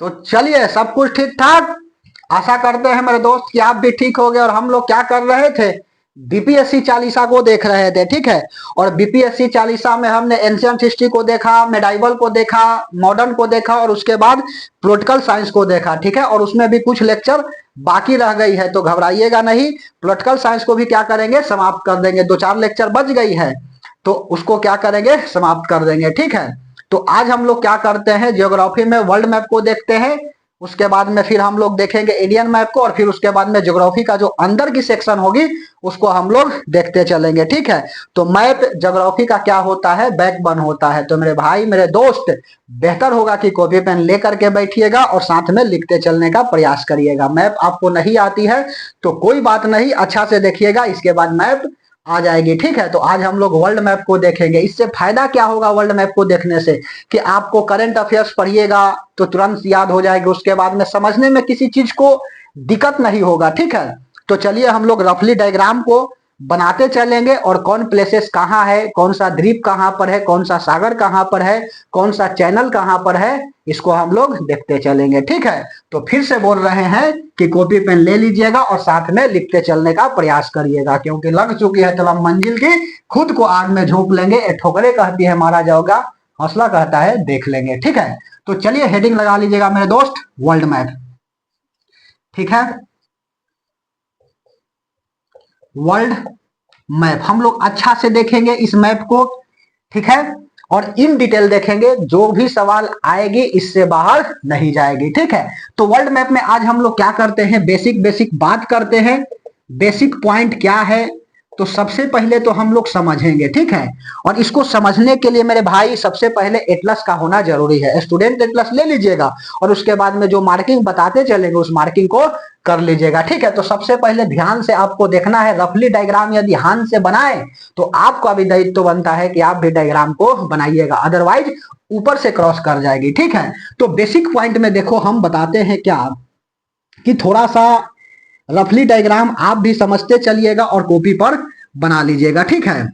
तो चलिए, सब कुछ ठीक ठाक। आशा करते हैं मेरे दोस्त कि आप भी ठीक हो गए। और हम लोग क्या कर रहे थे, बीपीएससी चालीसा को देख रहे थे, ठीक है। और बीपीएससी चालीसा में हमने एंशियंट हिस्ट्री को देखा, मेडाइवल को देखा, मॉडर्न को देखा और उसके बाद पॉलिटिकल साइंस को देखा, ठीक है। और उसमें भी कुछ लेक्चर बाकी रह गई है, तो घबराइएगा नहीं। पॉलिटिकल साइंस को भी क्या करेंगे, समाप्त कर देंगे। दो चार लेक्चर बच गई है तो उसको क्या करेंगे, समाप्त कर देंगे, ठीक है। तो आज हम लोग क्या करते हैं, ज्योग्राफी में वर्ल्ड मैप को देखते हैं। उसके बाद में फिर हम लोग देखेंगे इंडियन मैप को, और फिर उसके बाद में ज्योग्राफी का जो अंदर की सेक्शन होगी उसको हम लोग देखते चलेंगे, ठीक है। तो मैप ज्योग्राफी का क्या होता है, बैकबोन होता है। तो मेरे भाई मेरे दोस्त, बेहतर होगा कि कॉपी पेन लेकर के बैठिएगा और साथ में लिखते चलने का प्रयास करिएगा। मैप आपको नहीं आती है तो कोई बात नहीं, अच्छा से देखिएगा, इसके बाद मैप आ जाएगी, ठीक है। तो आज हम लोग वर्ल्ड मैप को देखेंगे। इससे फायदा क्या होगा वर्ल्ड मैप को देखने से, कि आपको करंट अफेयर्स पढ़िएगा तो तुरंत याद हो जाएगी, उसके बाद में समझने में किसी चीज को दिक्कत नहीं होगा, ठीक है। तो चलिए हम लोग रफली डायग्राम को बनाते चलेंगे, और कौन प्लेसेस कहाँ है, कौन सा द्वीप कहाँ पर है, कौन सा सागर कहाँ पर है, कौन सा चैनल कहाँ पर है, इसको हम लोग देखते चलेंगे, ठीक है। तो फिर से बोल रहे हैं कि कॉपी पेन ले लीजिएगा और साथ में लिखते चलने का प्रयास करिएगा, क्योंकि लग चुकी है तलब मंजिल की, खुद को आग में झोंक लेंगे। ठोकरे कहती है मारा जाओगा, हौसला कहता है देख लेंगे, ठीक है। तो चलिए हेडिंग लगा लीजिएगा मेरे दोस्त, वर्ल्ड मैप, ठीक है। वर्ल्ड मैप हम लोग अच्छा से देखेंगे इस मैप को, ठीक है। और इन डिटेल देखेंगे, जो भी सवाल आएगी इससे बाहर नहीं जाएगी, ठीक है। तो वर्ल्ड मैप में आज हम लोग क्या करते हैं, बेसिक बेसिक बात करते हैं। बेसिक पॉइंट क्या है, तो सबसे पहले तो हम लोग समझेंगे, ठीक है। और इसको समझने के लिए मेरे भाई सबसे पहले एटलस का होना जरूरी है। स्टूडेंट एटलस ले लीजिएगा और उसके बाद में जो मार्किंग बताते चलेंगे उस मार्किंग को कर लीजिएगा, ठीक है। तो सबसे पहले ध्यान से आपको देखना है, रफली डायग्राम यदि ध्यान से बनाए तो आपका भी दायित्व तो बनता है कि आप भी डायग्राम को बनाइएगा, अदरवाइज ऊपर से क्रॉस कर जाएगी, ठीक है। तो बेसिक पॉइंट में देखो हम बताते हैं क्या, कि थोड़ा सा रफली डायग्राम आप भी समझते चलिएगा और कॉपी पर बना लीजिएगा, ठीक है।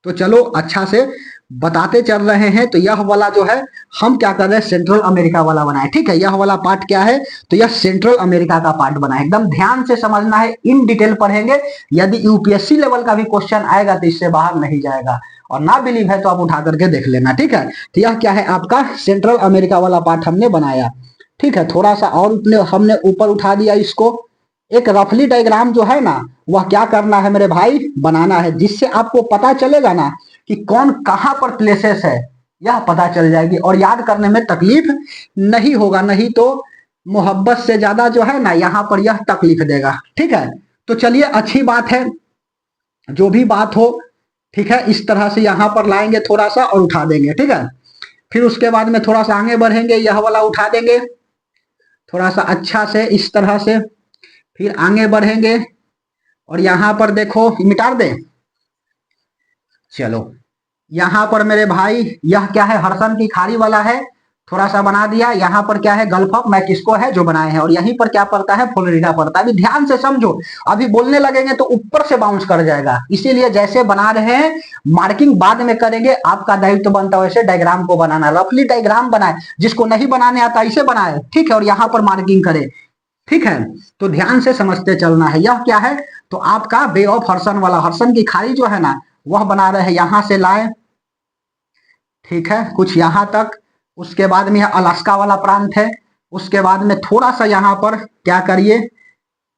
तो चलो अच्छा से बताते चल रहे हैं। तो यह वाला जो है हम क्या कर रहे हैं, सेंट्रल अमेरिका वाला बनाए, ठीक है। यह वाला पार्ट क्या है, तो यह सेंट्रल अमेरिका का पार्ट बना है। एकदम ध्यान से समझना है, इन डिटेल पढ़ेंगे। यदि यूपीएससी लेवल का भी क्वेश्चन आएगा तो इससे बाहर नहीं जाएगा, और ना बिलीव है तो आप उठा करके देख लेना, ठीक है। तो यह क्या है, आपका सेंट्रल अमेरिका वाला पार्ट हमने बनाया, ठीक है। थोड़ा सा और हमने ऊपर उठा दिया इसको। एक रफली डायग्राम जो है ना, वह क्या करना है मेरे भाई, बनाना है, जिससे आपको पता चलेगा ना कि कौन कहां पर प्लेसेस है, यह पता चल जाएगी और याद करने में तकलीफ नहीं होगा। नहीं तो मोहब्बत से ज्यादा जो है ना यहाँ पर यह तकलीफ देगा, ठीक है। तो चलिए अच्छी बात है, जो भी बात हो, ठीक है। इस तरह से यहाँ पर लाएंगे थोड़ा सा और उठा देंगे, ठीक है। फिर उसके बाद में थोड़ा सा आगे बढ़ेंगे, यह वाला उठा देंगे थोड़ा सा अच्छा से इस तरह से। फिर आगे बढ़ेंगे और यहां पर देखो, मिटा दें, चलो। यहां पर मेरे भाई यह क्या है, हडसन की खाड़ी वाला है, थोड़ा सा बना दिया। यहाँ पर क्या है, गल्फ ऑफ मैक्सिको है जो बनाए हैं, और यहीं पर क्या पड़ता है, फ्लोरिडा पड़ता है। अभी ध्यान से समझो, अभी बोलने लगेंगे तो ऊपर से बाउंस कर जाएगा, इसीलिए जैसे बना रहे हैं मार्किंग बाद में करेंगे। आपका दायित्व बनता है वैसे डायग्राम को बनाना, रफली डायग्राम बनाए, जिसको नहीं बनाने आता इसे बनाए, ठीक है। और यहाँ पर मार्किंग करे, ठीक है। तो ध्यान से समझते चलना है। यह क्या है, तो आपका बे ऑफ हडसन वाला, हडसन की खाड़ी जो है ना वह बना रहे हैं, यहां से लाए, ठीक है, कुछ यहां तक। उसके बाद में यह अलास्का वाला प्रांत है। उसके बाद में थोड़ा सा यहां पर क्या करिए,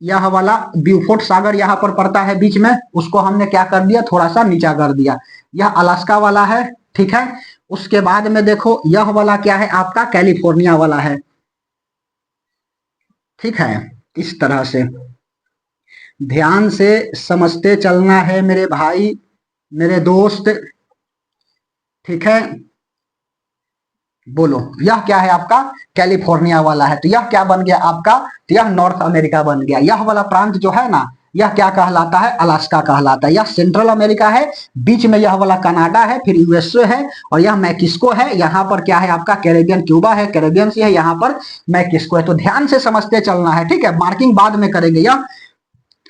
यह वाला ब्यूफोर्ट सागर यहां पर पड़ता है बीच में, उसको हमने क्या कर दिया, थोड़ा सा नीचा कर दिया। यह अलास्का वाला है, ठीक है। उसके बाद में देखो यह वाला क्या है, आपका कैलिफोर्निया वाला है, ठीक है। इस तरह से ध्यान से समझते चलना है मेरे भाई मेरे दोस्त, ठीक है। बोलो, यह क्या है आपका, कैलिफोर्निया वाला है। तो यह क्या बन गया आपका, तो यह नॉर्थ अमेरिका बन गया। यह वाला प्रांत जो है ना, यह क्या कहलाता है, अलास्का कहलाता है। यह सेंट्रल अमेरिका है, बीच में यह वाला कनाडा है, फिर यूएसए है, और यह मैक्सिको है। यहाँ पर क्या है आपका, कैरेबियन, क्यूबा है, कैरेबियन सी है, यहाँ पर मैक्सिको है। तो ध्यान से समझते चलना है, ठीक है। मार्किंग बाद में करेंगे। यह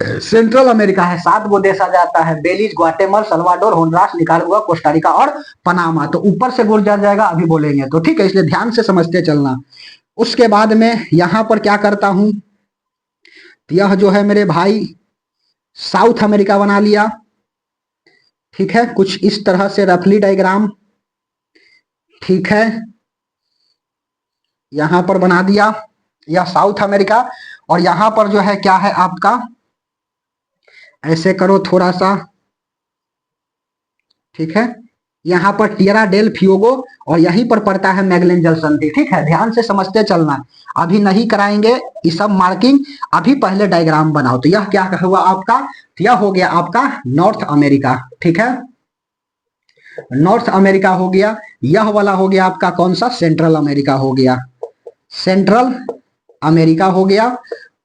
सेंट्रल अमेरिका है, 7 गो देश आ जाता है, बेलीज, ग्वाटेमल, सल्वाडोर, होंडुरास, निकारागुआ, कोस्टारिका और पनामा। तो ऊपर से गुजर जाएगा, अभी बोलेंगे तो, ठीक है, इसलिए ध्यान से समझते चलना। उसके बाद में यहां पर क्या करता हूं, यह जो है मेरे भाई साउथ अमेरिका बना लिया। ठीक है, कुछ इस तरह से रफली डायग्राम। ठीक है, यहां पर बना दिया यह साउथ अमेरिका, और यहां पर जो है क्या है आपका, ऐसे करो थोड़ा सा। ठीक है, यहाँ पर टियरा डेल फ्यूगो और यहीं पर पड़ता है मैगलेन जल संधि। ठीक है, ध्यान से समझते चलना, अभी नहीं कराएंगे ये सब मार्किंग, अभी पहले डायग्राम बनाओ। तो यह क्या हुआ आपका, यह हो गया आपका नॉर्थ अमेरिका। ठीक है, नॉर्थ अमेरिका हो गया। यह वाला हो गया आपका कौन सा, सेंट्रल अमेरिका हो गया, सेंट्रल अमेरिका हो गया।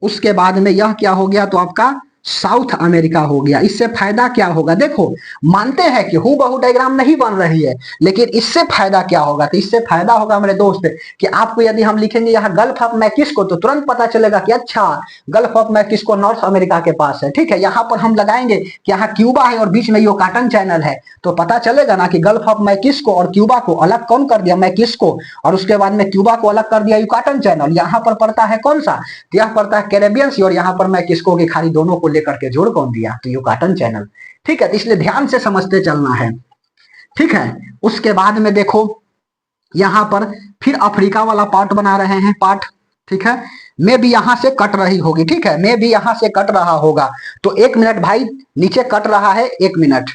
उसके बाद में यह क्या हो गया, तो आपका साउथ अमेरिका हो गया। इससे फायदा क्या होगा, देखो मानते हैं कि हूबहू डायग्राम नहीं बन रही है, लेकिन इससे फायदा क्या होगा, तो इससे फायदा होगा मेरे दोस्त कि आपको यदि हम लिखेंगे यहाँ गल्फ ऑफ मैक्सिको, तो तुरंत पता चलेगा कि अच्छा gulf of Mexico north America के पास है। ठीक है, यहाँ पर हम लगाएंगे कि यहाँ क्यूबा है और बीच में युकाटन चैनल है, तो पता चलेगा ना कि गल्फ ऑफ मैक्सिको और क्यूबा को अलग कौन कर दिया, मैक्सिको, और उसके बाद में क्यूबा को अलग कर दिया युकाटन चैनल। यहाँ पर पड़ता है कौन सा, यह पड़ता है कैरेबियन सी, और यहाँ पर मैक्सिको की खाड़ी, दोनों को लेकर के जोड़ कौन दिया, तो युकाटन चैनल। ठीक है, तो इसलिए ध्यान से समझते चलना है। ठीक है, उसके बाद में देखो यहां पर फिर अफ्रीका वाला पार्ट बना रहे हैं, पार्ट। ठीक है, मैं भी यहां से कट रही होगी। ठीक है, मैं भी यहां से कट रहा होगा, तो 1 मिनट भाई, नीचे कट रहा है 1 मिनट।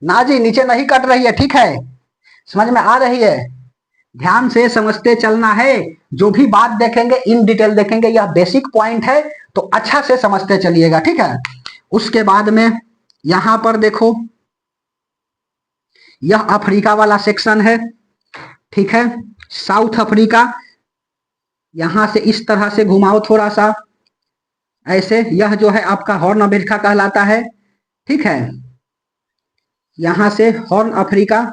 ना जी, नीचे नहीं कट रही है। ठीक है, समझ में आ रही है, ध्यान से समझते चलना है। जो भी बात देखेंगे इन डिटेल देखेंगे, यह बेसिक पॉइंट है, तो अच्छा से समझते चलिएगा। ठीक है, उसके बाद में यहां पर देखो, यह अफ्रीका वाला सेक्शन है। ठीक है, साउथ अफ्रीका, यहां से इस तरह से घुमाओ थोड़ा सा, ऐसे। यह जो है आपका हॉर्न अमेरिका कहलाता है। ठीक है, यहां से हॉर्न अफ्रीका,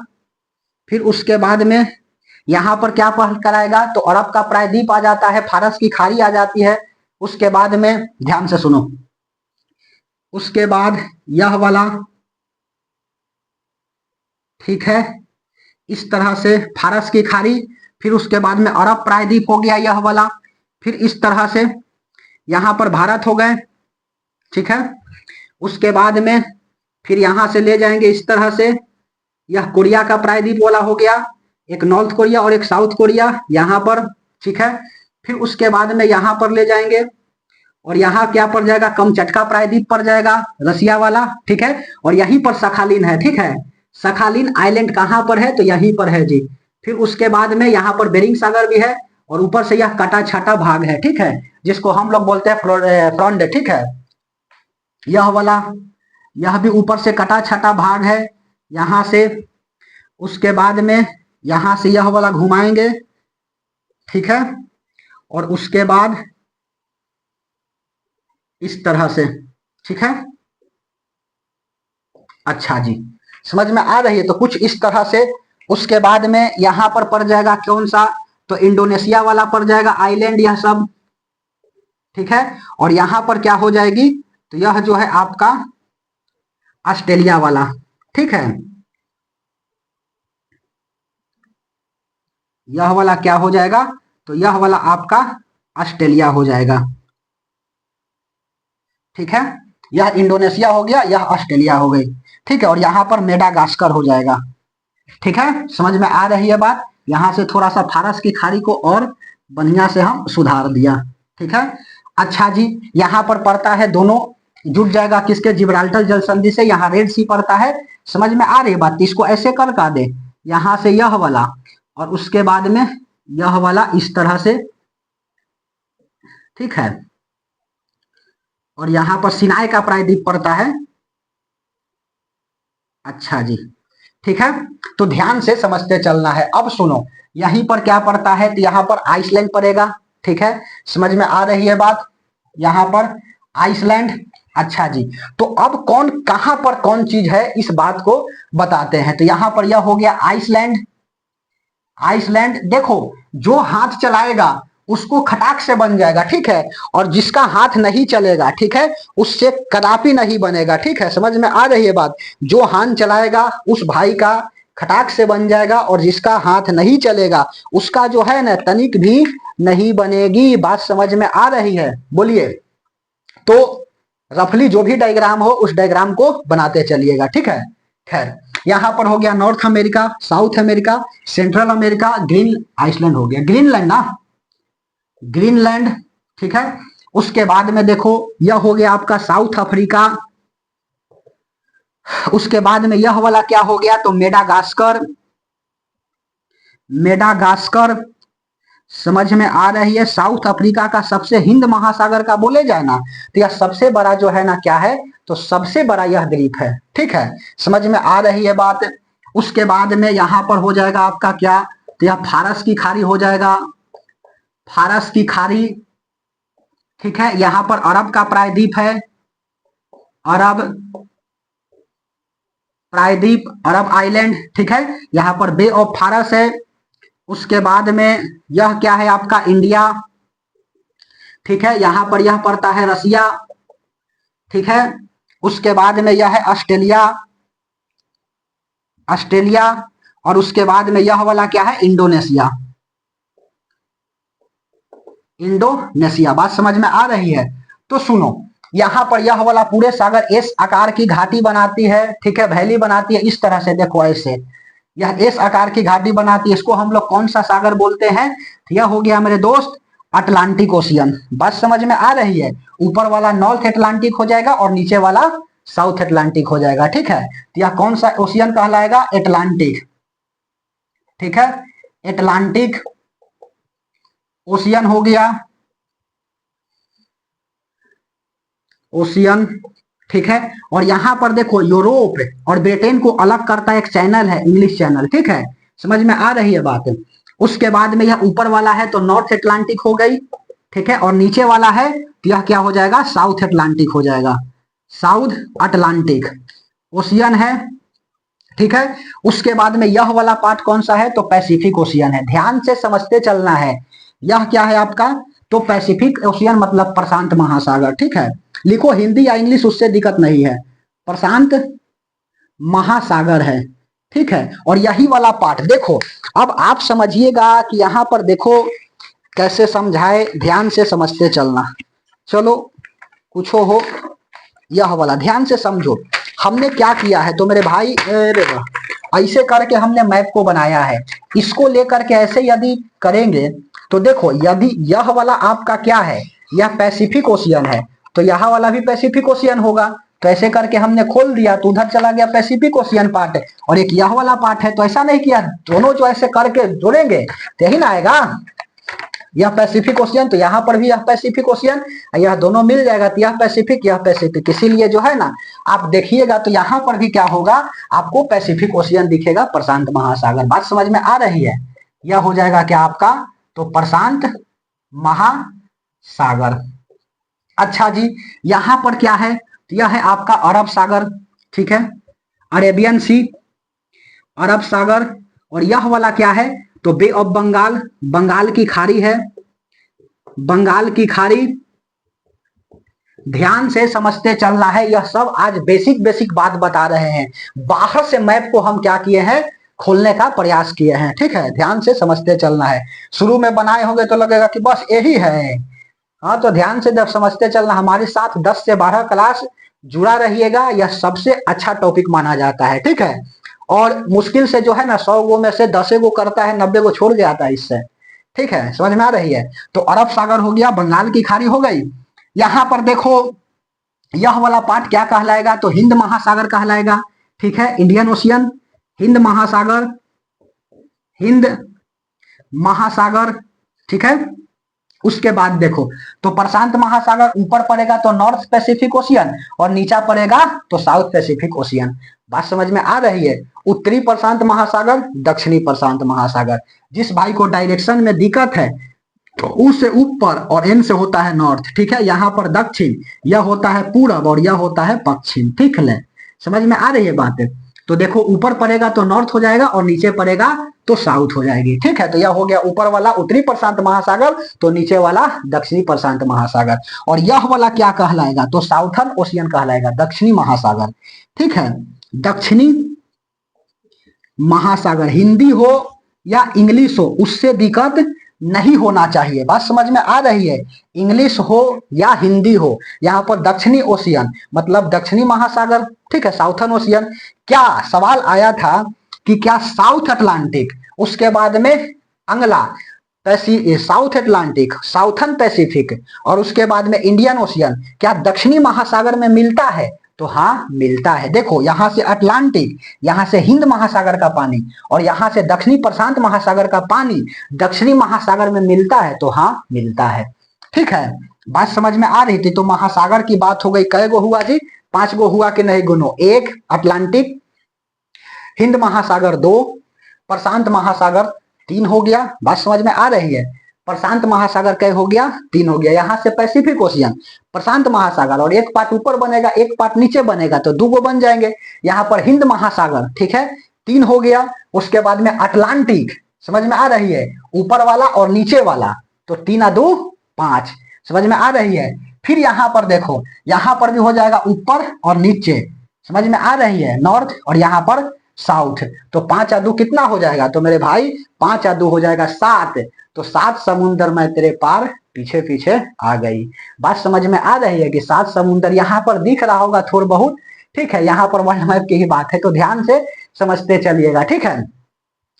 फिर उसके बाद में यहां पर क्या पढ़ कराएगा, तो अरब का प्रायद्वीप आ जाता है, फारस की खाड़ी आ जाती है। उसके बाद में ध्यान से सुनो, उसके बाद यह वाला, ठीक है, इस तरह से फारस की खाड़ी, फिर उसके बाद में अरब प्रायद्वीप हो गया यह वाला, फिर इस तरह से यहां पर भारत हो गए। ठीक है, उसके बाद में फिर यहां से ले जाएंगे इस तरह से, यह कोरिया का प्रायद्वीप वाला हो गया, एक नॉर्थ कोरिया और एक साउथ कोरिया यहां पर। ठीक है, फिर उसके बाद में यहां पर ले जाएंगे, और यहाँ क्या पड़ जाएगा, कमचटका प्रायद्वीप पड़ जाएगा, रसिया वाला। ठीक है, और यहीं पर सखालिन है। ठीक है, सखालिन आइलैंड कहाँ पर है, तो यहीं पर है जी। फिर उसके बाद में यहाँ पर बेरिंग सागर भी है, और ऊपर से यह कटा छटा भाग है। ठीक है, जिसको हम लोग बोलते हैं फ्रॉन्ड। ठीक है, यह वाला, यह भी ऊपर से कटा छटा भाग है यहां से। उसके बाद में यहां से यह वाला घुमाएंगे। ठीक है, और उसके बाद इस तरह से। ठीक है, अच्छा जी, समझ में आ रही है, तो कुछ इस तरह से। उसके बाद में यहां पर पड़ जाएगा कौन सा, तो इंडोनेशिया वाला पड़ जाएगा, आइलैंड यह सब। ठीक है, और यहां पर क्या हो जाएगी, तो यह जो है आपका ऑस्ट्रेलिया वाला। ठीक है, यह वाला क्या हो जाएगा, तो यह वाला आपका ऑस्ट्रेलिया हो जाएगा। ठीक है, यह इंडोनेशिया हो गया, यह ऑस्ट्रेलिया हो गई। ठीक है, और यहां पर मेडागास्कर हो जाएगा। ठीक है, समझ में आ रही है बात। यहां से थोड़ा सा फारस की खाड़ी को और बढ़िया से हम सुधार दिया। ठीक है, अच्छा जी, यहां पर पड़ता है, दोनों जुड़ जाएगा किसके, जिब्राल्टर जल संधि से, यहाँ रेड सी पड़ता है। समझ में आ रही है बात, इसको ऐसे कर का दे, यहां से यह वाला, और उसके बाद में यह वाला इस तरह से। ठीक है, और यहां पर सिनाई का प्रायद्वीप पड़ता है। अच्छा जी, ठीक है, तो ध्यान से समझते चलना है। अब सुनो, यहीं पर क्या पड़ता है, तो यहाँ पर आइसलैंड पड़ेगा। ठीक है, समझ में आ रही है बात, यहाँ पर आइसलैंड। अच्छा जी, तो अब कौन कहां पर कौन चीज है, इस बात को बताते हैं। तो यहाँ पर यह हो गया आइसलैंड। आइसलैंड देखो, जो हाथ चलाएगा उसको खटाक से बन जाएगा, ठीक है। और जिसका हाथ नहीं चलेगा, ठीक है, उससे कदापि नहीं बनेगा, ठीक है। समझ में आ रही है बात? जो हाथ चलाएगा उस भाई का खटाक से बन जाएगा, और जिसका हाथ नहीं चलेगा उसका जो है ना तनिक भी नहीं बनेगी। बात समझ में आ रही है? बोलिए। तो रफली जो भी डायग्राम हो उस डायग्राम को बनाते चलिएगा, ठीक है। खैर, यहां पर हो गया North America, South America, Central America, Greenland हो गया, ग्रीनलैंड ना, ग्रीनलैंड, ठीक है। उसके बाद में देखो यह हो गया आपका साउथ अफ्रीका। उसके बाद में यह वाला क्या हो गया, तो मेडागास्कर, मेडागास्कर समझ में आ रही है? साउथ अफ्रीका का सबसे, हिंद महासागर का बोले जाए ना तो यह सबसे बड़ा जो है ना क्या है, तो सबसे बड़ा यह द्वीप है, ठीक है। समझ में आ रही है बात? उसके बाद में यहां पर हो जाएगा आपका क्या, तो यह फारस की खाड़ी हो जाएगा, फारस की खाड़ी, ठीक है। यहां पर अरब का प्रायद्वीप है, अरब प्रायद्वीप, अरब आइलैंड, ठीक है। यहां पर बे ऑफ फारस है। उसके बाद में यह क्या है आपका, इंडिया, ठीक है। यहां पर यह पड़ता है रसिया, ठीक है। उसके बाद में यह है ऑस्ट्रेलिया, ऑस्ट्रेलिया। और उसके बाद में यह वाला क्या है, इंडोनेशिया, इंडोनेशिया। बात समझ में आ रही है? तो सुनो, यहां पर यह वाला पूरे सागर एस आकार की घाटी बनाती है, ठीक है, वैली बनाती है इस तरह से, देखो ऐसे यह एस आकार की घाटी बनाती है। इसको हम लोग कौन सा सागर बोलते हैं, तो यह हो गया मेरे दोस्त अटलांटिक ओशियन। बात समझ में आ रही है? ऊपर वाला नॉर्थ अटलांटिक हो जाएगा और नीचे वाला साउथ अटलांटिक हो जाएगा, ठीक है। तो यह कौन सा ओशियन कहलाएगा, अटलांटिक, ठीक है। अटलांटिक ओशियन हो गया, ओशियन, ठीक है। और यहां पर देखो यूरोप और ब्रिटेन को अलग करता है एक चैनल है, इंग्लिश चैनल, ठीक है। समझ में आ रही है बात? उसके बाद में यह ऊपर वाला है तो नॉर्थ अटलांटिक हो गई, ठीक है। और नीचे वाला है तो यह क्या हो जाएगा, साउथ अटलांटिक हो जाएगा, साउथ अटलांटिक ओशियन है, ठीक है। उसके बाद में यह वाला पार्ट कौन सा है, तो पैसिफिक ओशियन है। ध्यान से समझते चलना है। यह क्या है आपका, तो पैसिफिक ओशियन मतलब प्रशांत महासागर, ठीक है। लिखो हिंदी या इंग्लिश, उससे दिक्कत नहीं है, प्रशांत महासागर है, ठीक है। और यही वाला पार्ट देखो, अब आप समझिएगा कि यहां पर देखो कैसे समझाए, ध्यान से समझते चलना। चलो कुछ हो, यह वाला ध्यान से समझो। हमने क्या किया है तो मेरे भाई, अरे वाह, ऐसे करके हमने मैप को बनाया है। इसको लेकर के ऐसे यदि करेंगे तो देखो, यदि यह वाला आपका क्या है, यह पैसिफिक ओशियन है, तो यह वाला भी पैसिफिक ओशियन होगा। तो ऐसे करके हमने खोल दिया तो उधर चला गया पैसिफिक ओशियन पार्ट, और एक यह वाला पार्ट है। तो ऐसा नहीं किया, दोनों जो ऐसे करके जोड़ेंगे तो यही ना आएगा, यह पैसिफिक ओशियन, तो यहाँ पर भी यह पैसिफिक ओशियन, यह दोनों मिल जाएगा तो यह पैसिफिक, यह पैसिफिक। इसीलिए जो है ना आप देखिएगा तो यहाँ पर भी क्या होगा, आपको पैसिफिक ओशियन दिखेगा, प्रशांत महासागर। बात समझ में आ रही है? यह हो जाएगा क्या आपका, तो प्रशांत महासागर। अच्छा जी, यहाँ पर क्या है, तो यह है आपका अरब सागर, ठीक है, अरेबियन सी, अरब सागर। और यह वाला क्या है, तो बे ऑफ बंगाल, बंगाल की खाड़ी है, बंगाल की खाड़ी। ध्यान से समझते चलना है, यह सब आज बेसिक बेसिक बात बता रहे हैं। बाहर से मैप को हम क्या किए हैं, खोलने का प्रयास किए हैं, ठीक है। ध्यान से समझते चलना है। शुरू में बनाए होंगे तो लगेगा कि बस यही है, हाँ, तो ध्यान से जब समझते चलना। हमारे साथ 10 से 12 क्लास जुड़ा रहिएगा, यह सबसे अच्छा टॉपिक माना जाता है, ठीक है। और मुश्किल से जो है ना 100 गो में से 10 गो करता है, 90 गो छोड़ जाता है इससे, ठीक है। समझ में आ रही है? तो अरब सागर हो गया, बंगाल की खाड़ी हो गई। यहां पर देखो यह वाला पार्ट क्या कहलाएगा, तो हिंद महासागर कहलाएगा, ठीक है, इंडियन ओशियन, हिंद महासागर, हिंद महासागर, ठीक है। उसके बाद देखो, तो प्रशांत महासागर ऊपर पड़ेगा तो नॉर्थ पैसिफिक ओशियन, और नीचा पड़ेगा तो साउथ पैसिफिक ओशियन। बात समझ में आ रही है? उत्तरी प्रशांत महासागर, दक्षिणी प्रशांत महासागर। जिस भाई को डायरेक्शन में दिक्कत है तो ऊ से ऊपर और एन से होता है नॉर्थ, ठीक है। यहाँ पर दक्षिण, यह होता है पूरब और यह होता है पश्चिम, ठीक है। समझ में आ रही है बात? तो देखो ऊपर पड़ेगा तो नॉर्थ हो जाएगा और नीचे पड़ेगा तो साउथ हो जाएगी। ठीक है, तो यह हो गया ऊपर वाला उत्तरी प्रशांत महासागर, तो नीचे वाला दक्षिणी प्रशांत महासागर। और यह वाला क्या कहलाएगा, तो साउथर्न ओशियन कहलाएगा, दक्षिणी महासागर। ठीक है, दक्षिणी महासागर। हिंदी हो या इंग्लिश हो उससे दिक्कत नहीं होना चाहिए, बात समझ में आ रही है। इंग्लिश हो या हिंदी हो, यहाँ पर दक्षिणी ओशियन मतलब दक्षिणी महासागर। ठीक है, साउथर्न ओशियन। क्या सवाल आया था कि क्या साउथ अटलांटिक, उसके बाद में अगला साउथ अटलांटिक, साउथर्न पैसिफिक और उसके बाद में इंडियन ओशियन क्या दक्षिणी महासागर में मिलता है, तो हाँ मिलता है। देखो यहां से अटलांटिक, यहां से हिंद महासागर का पानी और यहां से दक्षिणी प्रशांत महासागर का पानी दक्षिणी महासागर में मिलता है, तो हाँ मिलता है। ठीक है, बात समझ में आ रही थी। तो महासागर की बात हो गई, कै गो हुआ जी, 5 गो हुआ कि नहीं, गुनो। 1 अटलांटिक, हिंद महासागर 2, प्रशांत महासागर 3 हो गया। बात समझ में आ रही है। प्रशांत महासागर कै हो गया, 3 हो गया। यहां से पैसिफिक ओशियन, प्रशांत महासागर और एक पार्ट ऊपर बनेगा एक पार्ट नीचे बनेगा, तो 2 गो बन जाएंगे। यहाँ पर हिंद महासागर, ठीक है, 3 हो गया। उसके बाद में अटलांटिक, समझ में आ रही है, ऊपर वाला और नीचे वाला, तो 3 आ 2 5, समझ में आ रही है। फिर यहाँ पर देखो, यहाँ पर भी हो जाएगा ऊपर और नीचे, समझ में आ रही है, नॉर्थ और यहाँ पर साउथ। तो 5 आ 2 कितना हो जाएगा, तो मेरे भाई 5 आ 2 हो जाएगा 7। तो 7 समुंदर मैं तेरे पार पीछे पीछे आ गई। बात समझ में आ रही है कि 7 समुंदर यहाँ पर दिख रहा होगा थोड़ा बहुत। ठीक है, यहाँ पर वर्ल्ड मैप की ही बात है, तो ध्यान से समझते चलिएगा। ठीक है,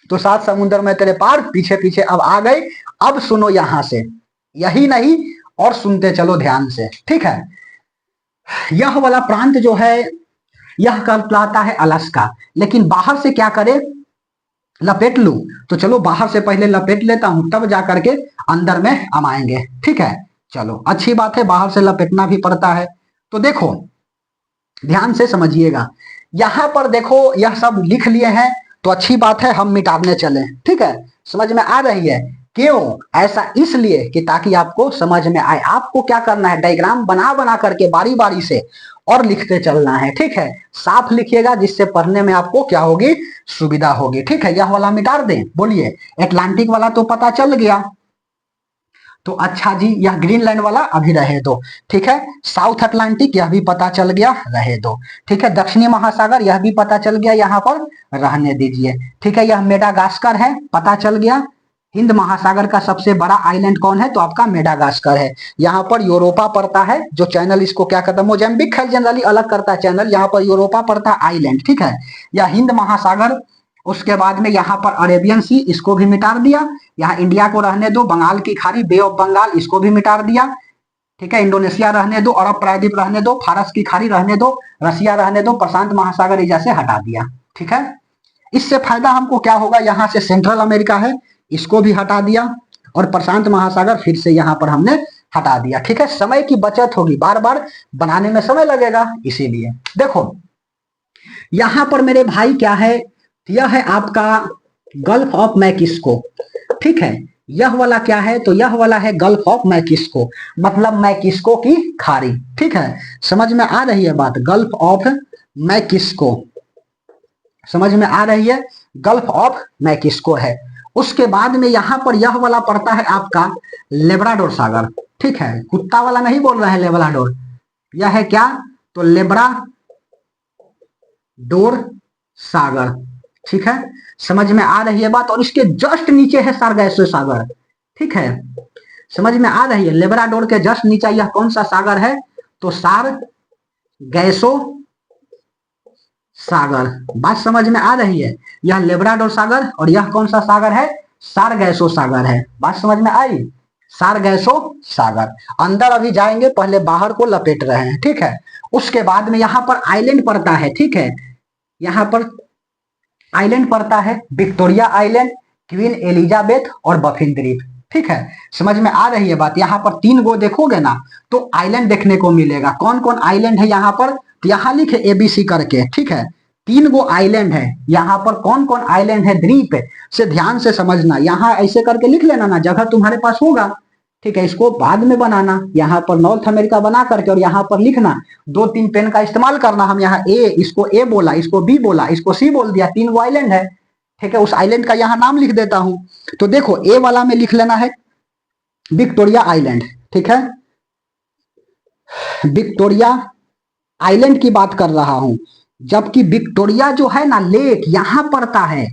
तो 7 समुंदर में तेरे पार पीछे पीछे अब आ गई। अब सुनो यहां से, यही नहीं और सुनते चलो ध्यान से। ठीक है, यह वाला प्रांत जो है यह कहलाता है अलास्का, लेकिन बाहर से क्या करे, लपेट लू। तो चलो बाहर से पहले लपेट लेता हूं, तब जाकर के अंदर में आएंगे। ठीक है, चलो अच्छी बात है, बाहर से लपेटना भी पड़ता है। तो देखो ध्यान से समझिएगा, यहां पर देखो यह सब लिख लिए हैं, तो अच्छी बात है, हम मिटाने चले। ठीक है, समझ में आ रही है। क्यों ऐसा, इसलिए कि ताकि आपको समझ में आए। आपको क्या करना है, डायग्राम बना बना करके बारी बारी से और लिखते चलना है। ठीक है, साफ लिखिएगा, जिससे पढ़ने में आपको क्या होगी, सुविधा होगी। ठीक है, यह वाला मिटा दें, बोलिए। अटलांटिक वाला तो पता चल गया, तो अच्छा जी, यह ग्रीनलैंड वाला अभी रहे दो। ठीक है, साउथ अटलांटिक यह भी पता चल गया, रहे दो। ठीक है, दक्षिणी महासागर यह भी पता चल गया, यहाँ पर रहने दीजिए। ठीक है, यह मेडागास्कर है, पता चल गया। हिंद महासागर का सबसे बड़ा आइलैंड कौन है, तो आपका मेडागास्कर है। यहाँ पर यूरोपा पड़ता है, जो चैनल इसको क्या कहता है, मोजाम्बिक है, जनरली अलग करता है चैनल। यहाँ पर यूरोपा पड़ता है आइलैंड। ठीक है, यह हिंद महासागर। उसके बाद में यहाँ पर अरेबियन सी, इसको भी मिटा दिया। यहाँ इंडिया को रहने दो, बंगाल की खाड़ी, बे ऑफ बंगाल, इसको भी मिटा दिया। ठीक है, इंडोनेशिया रहने दो, अरब प्रायद्वीप रहने दो, फारस की खाड़ी रहने दो, रसिया रहने दो, प्रशांत महासागर एरिया से हटा दिया। ठीक है, इससे फायदा हमको क्या होगा, यहाँ से सेंट्रल अमेरिका है, इसको भी हटा दिया और प्रशांत महासागर फिर से यहाँ पर हमने हटा दिया। ठीक है, समय की बचत होगी, बार बार बनाने में समय लगेगा, इसीलिए। देखो यहां पर मेरे भाई क्या है, यह है आपका गल्फ ऑफ मैक्सिको। ठीक है, यह वाला क्या है, तो यह वाला है गल्फ ऑफ मैक्सिको, मतलब मैक्सिको की खाड़ी। ठीक है, समझ में आ रही है बात, गल्फ ऑफ मैक्सिको, समझ में आ रही है, गल्फ ऑफ मैक्सिको है। उसके बाद में यहां पर यह वाला पड़ता है आपका लेब्राडोर सागर। ठीक है, कुत्ता वाला नहीं बोल रहे हैं, लेब्राडोर, यह है क्या, तो लेब्राडोर सागर। ठीक है, समझ में आ रही है बात। और इसके जस्ट नीचे है सारगैसो सागर। ठीक है, समझ में आ रही है, लेब्राडोर के जस्ट नीचे यह कौन सा सागर है, तो सारगैसो सागर। बात समझ में आ रही है, यह लेब्राडोर सागर और यह कौन सा सागर है, सारगैसो सागर है। बात समझ में आई, सारगैसो सागर। अंदर अभी जाएंगे, पहले बाहर को लपेट रहे हैं। ठीक है, उसके बाद में यहाँ पर आइलैंड पड़ता है। ठीक है, यहाँ पर आइलैंड पड़ता है, विक्टोरिया आइलैंड, क्वीन एलिजाबेथ और बफिन द्वीप। ठीक है, समझ में आ रही है बात। यहाँ पर 3 गो देखोगे ना, तो आइलैंड देखने को मिलेगा। कौन कौन आइलैंड है यहाँ पर, तो यहाँ लिखे ABC करके। ठीक है, 3 गो आइलैंड है यहाँ पर। कौन कौन आइलैंड है, द्वीप से ध्यान से समझना, यहाँ ऐसे करके लिख लेना ना, जगह तुम्हारे पास होगा। ठीक है, इसको बाद में बनाना, यहाँ पर नॉर्थ अमेरिका बना करके और यहाँ पर लिखना, 2-3 पेन का इस्तेमाल करना। हम यहाँ इसको ए बोला, इसको बी बोला, इसको सी बोल दिया, 3 गो आइलैंड है। ठीक है, उस आइलैंड का यहाँ नाम लिख देता हूं। तो देखो ए वाला में लिख लेना है विक्टोरिया आइलैंड। ठीक है, विक्टोरिया आइलैंड की बात कर रहा हूं, जबकि विक्टोरिया जो है ना लेक यहां पड़ता है।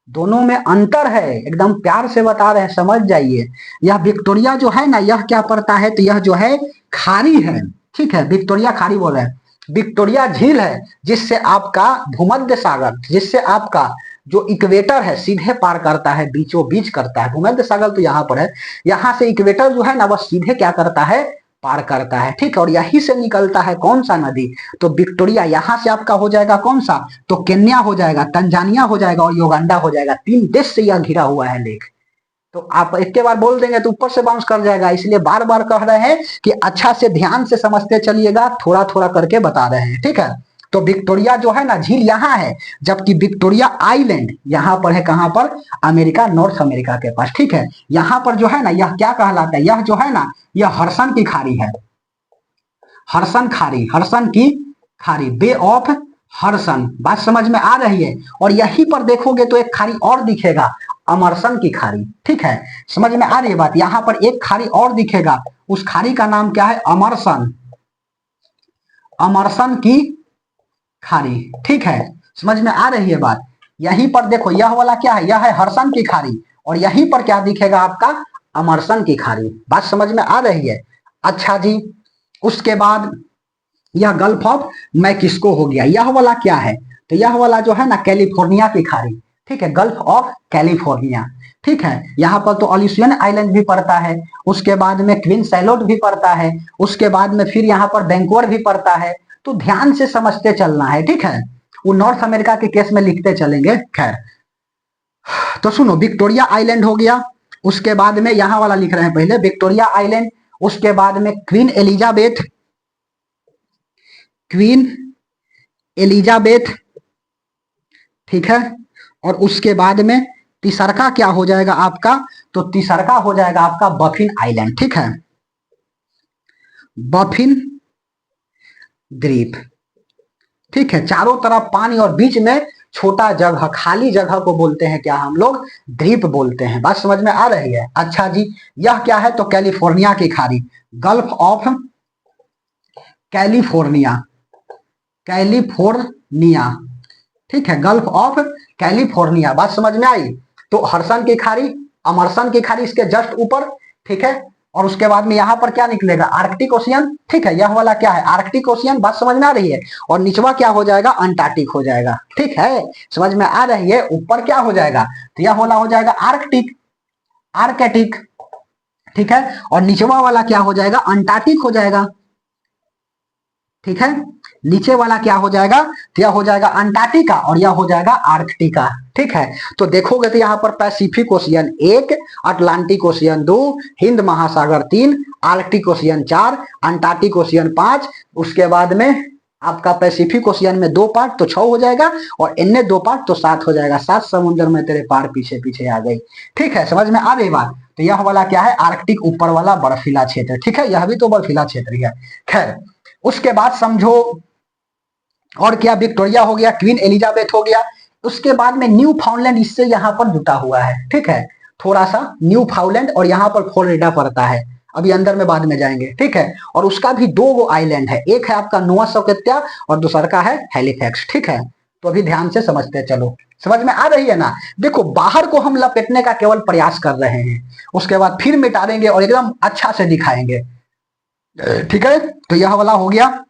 दोनों में अंतर है, एकदम प्यार से बता रहे हैं, समझ जाइए। यह विक्टोरिया जो है ना, यह क्या पड़ता है, तो यह जो है खाड़ी है। ठीक है, विक्टोरिया खाड़ी बोल रहे हैं। विक्टोरिया झील है जिससे आपका भूमध्य सागर, जिससे आपका जो इक्वेटर है सीधे पार करता है, बीचों बीच करता है। भूमध्य सागर तो यहाँ पर है, यहाँ से इक्वेटर जो है ना वह सीधे क्या करता है, पार करता है। ठीक है, और यहीं से निकलता है कौन सा नदी, तो विक्टोरिया। यहां से आपका हो जाएगा कौन सा, तो केन्या हो जाएगा, तंजानिया हो जाएगा और युगांडा हो जाएगा। 3 देश से यह घिरा हुआ है लेक। तो आप एक के बार बोल देंगे तो ऊपर से बाउंस कर जाएगा, इसलिए बार बार कह रहे हैं कि अच्छा से ध्यान से समझते चलिएगा, थोड़ा थोड़ा करके बता रहे हैं। ठीक है, तो विक्टोरिया जो है ना झील यहाँ है, जबकि विक्टोरिया आइलैंड यहाँ पर है, कहां पर, अमेरिका, नॉर्थ अमेरिका के पास। ठीक है, यहाँ पर जो है ना यह क्या कहलाता है, यह जो है ना यह हडसन की खाड़ी है। हडसन खाड़ी, हडसन की खाड़ी, बे ऑफ हडसन। बात समझ में आ रही है। और यहीं पर देखोगे तो एक खाड़ी और दिखेगा, अमरसन की खाड़ी। ठीक है, समझ में आ रही है बात। यहां पर एक खाड़ी और दिखेगा, उस खाड़ी का नाम क्या है, अमरसन, अमरसन की खाड़ी। ठीक है, समझ में आ रही है बात। यहीं पर देखो यह वाला क्या है, यह है हडसन की खाड़ी, और यहीं पर क्या दिखेगा आपका, अमरसन की खाड़ी। बात समझ में आ रही है। अच्छा जी, उसके बाद यह गल्फ ऑफ मैक्सिको हो गया। यह वाला क्या है, तो यह वाला जो है ना कैलिफोर्निया की खाड़ी। ठीक है, गल्फ ऑफ कैलिफोर्निया। ठीक है, यहाँ पर तो अल्यूसियन आइलैंड भी पड़ता है, उसके बाद में क्वीन सैलोट भी पड़ता है, उसके बाद में फिर यहाँ पर वैंकूवर भी पड़ता है। तो ध्यान से समझते चलना है। ठीक है, वो नॉर्थ अमेरिका के केस में लिखते चलेंगे। खैर, तो सुनो, विक्टोरिया आइलैंड हो गया, उसके बाद में यहां वाला लिख रहे हैं पहले, विक्टोरिया आइलैंड, उसके बाद में क्वीन एलिजाबेथ, क्वीन एलिजाबेथ। ठीक है, और उसके बाद में तीसरका क्या हो जाएगा आपका, तो तीसरका हो जाएगा आपका बफिन आइलैंड। ठीक है, बफिन द्वीप। ठीक है, चारों तरफ पानी और बीच में छोटा जगह, खाली जगह को बोलते हैं क्या, हम लोग द्वीप बोलते हैं। बात समझ में आ रही है। अच्छा जी, यह क्या है, तो कैलिफोर्निया की खाड़ी, गल्फ ऑफ कैलिफोर्निया, कैलिफोर्निया। ठीक है, गल्फ ऑफ कैलिफोर्निया। बात समझ में आई। तो हडसन की खाड़ी, अमरसन की खाड़ी इसके जस्ट ऊपर। ठीक है, और उसके बाद में यहाँ पर क्या निकलेगा, आर्कटिक ओशियन। ठीक है, यह वाला क्या है, आर्कटिक ओशियन। बात समझ में आ रही है। और निचवा क्या हो जाएगा, अंटार्कटिक हो जाएगा। ठीक है, समझ में आ रही है। ऊपर क्या हो जाएगा, तो यह वाला हो जाएगा आर्कटिक, आर्कटिक। ठीक है, और निचवा वाला क्या हो जाएगा, अंटार्कटिक हो जाएगा। ठीक है, नीचे वाला क्या हो जाएगा, तो यह हो जाएगा अंटार्कटिका और यह हो जाएगा आर्कटिका। ठीक है, तो देखोगे तो यहाँ पर Pacific ocean 1, Atlantic ocean 2, Hind महासागर 3, आर्कटिक ओशियन 4, अंटार्कटिक ओशियन 5। उसके बाद में आपका पैसिफिक ओशियन में 2 पार्ट, तो 6 हो जाएगा, और इनने 2 पार्ट, तो 7 हो जाएगा। 7 समुद्र में तेरे पार पीछे पीछे आ गई। ठीक है, समझ में आ रही बात। तो यह वाला क्या है, आर्कटिक ऊपर वाला बर्फीला क्षेत्र। ठीक है, यह भी तो बर्फीला क्षेत्र ही है। खैर, उसके बाद समझो और क्या, विक्टोरिया हो गया, क्वीन एलिजाबेथ हो गया। उसके बाद में न्यू फाउंडलैंड इससे यहाँ पर जुटा हुआ है। ठीक है, थोड़ा सा न्यू फाउंडलैंड, और यहाँ पर फ्लोरिडा पड़ता है। अभी अंदर में बाद में जाएंगे। ठीक है, और उसका भी 2 गो आइलैंड है, एक है आपका नोआ स्कॉटिया और दूसरा का है हैलिफैक्स। ठीक है, तो अभी ध्यान से समझते चलो। समझ में आ रही है ना। देखो, बाहर को हम लपेटने का केवल प्रयास कर रहे हैं, उसके बाद फिर मिटा देंगे और एकदम अच्छा से दिखाएंगे। ठीक है, तो यह वाला हो गया।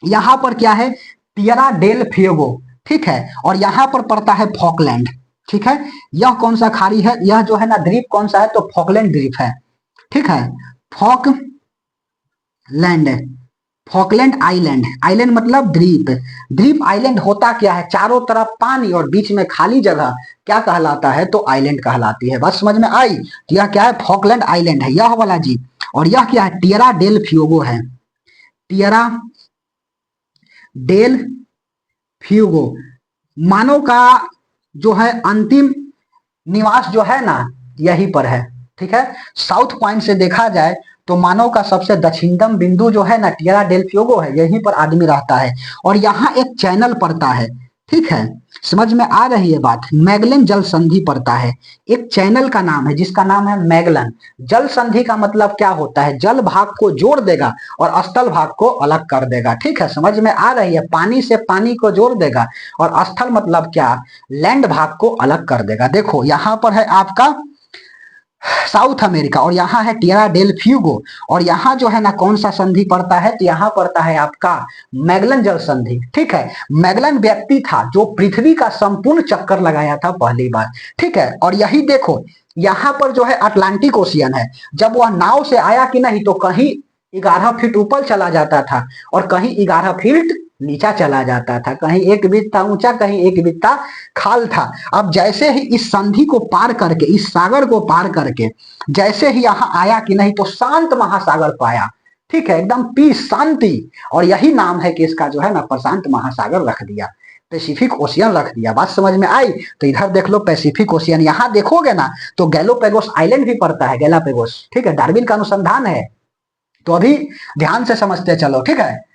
यहां पर क्या है, टियरा डेल फ्यूगो। ठीक है, और यहां पर पड़ता है फॉकलैंड। ठीक है, यह कौन सा खाड़ी है, यह जो है ना द्वीप कौन सा है, तो फॉकलैंड द्वीप है। ठीक है, फॉकलैंड, फॉकलैंड आइलैंड, आइलैंड मतलब द्वीप। द्वीप आइलैंड होता क्या है, चारों तरफ पानी और बीच में खाली जगह, क्या कहलाता है, तो आइलैंड कहलाती है। बस समझ में आई। तो यह क्या है, फॉकलैंड आइलैंड है यह वाला जी। और यह क्या है, टियरा डेल फ्यूगो है, टियरा डेल फ्यूगो। मानव का जो है अंतिम निवास जो है ना, यहीं पर है। ठीक है। साउथ पॉइंट से देखा जाए तो मानव का सबसे दक्षिणतम बिंदु जो है ना टिएरा डेल फ्यूगो है, यहीं पर आदमी रहता है और यहाँ एक चैनल पड़ता है। ठीक है, समझ में आ रही है बात। मैगलन जल संधि पड़ता है, एक चैनल का नाम है जिसका नाम है मैगलन। जल संधि का मतलब क्या होता है, जल भाग को जोड़ देगा और स्थल भाग को अलग कर देगा। ठीक है, समझ में आ रही है, पानी से पानी को जोड़ देगा और स्थल मतलब क्या, लैंड भाग को अलग कर देगा। देखो यहाँ पर है आपका साउथ अमेरिका और यहाँ है टिएरा डेल फ्यूगो और यहाँ जो है ना कौन सा संधि पड़ता है, तो यहाँ पड़ता है आपका मैगलन जल संधि। ठीक है, मैगलन व्यक्ति था जो पृथ्वी का संपूर्ण चक्कर लगाया था पहली बार। ठीक है, और यही देखो यहाँ पर जो है अटलांटिक ओशियन है। जब वह नाव से आया कि नहीं तो कहीं 11 फीट ऊपर चला जाता था और कहीं 11 फीट नीचा चला जाता था, कहीं एक बित्ता ऊंचा कहीं एक बित्ता खाल था। अब जैसे ही इस संधि को पार करके, इस सागर को पार करके जैसे ही यहाँ आया कि नहीं तो शांत महासागर पाया। ठीक है, एकदम पीस, शांति, और यही नाम है कि इसका जो है ना प्रशांत महासागर रख दिया, पैसिफिक ओशियन रख दिया। बात समझ में आई? तो इधर देख लो पैसिफिक ओशियन, यहाँ देखोगे ना तो गैलोपेगोस आइलैंड भी पड़ता है, गैलापेगोस। ठीक है, डार्विन का अनुसंधान है, तो अभी ध्यान से समझते चलो। ठीक है,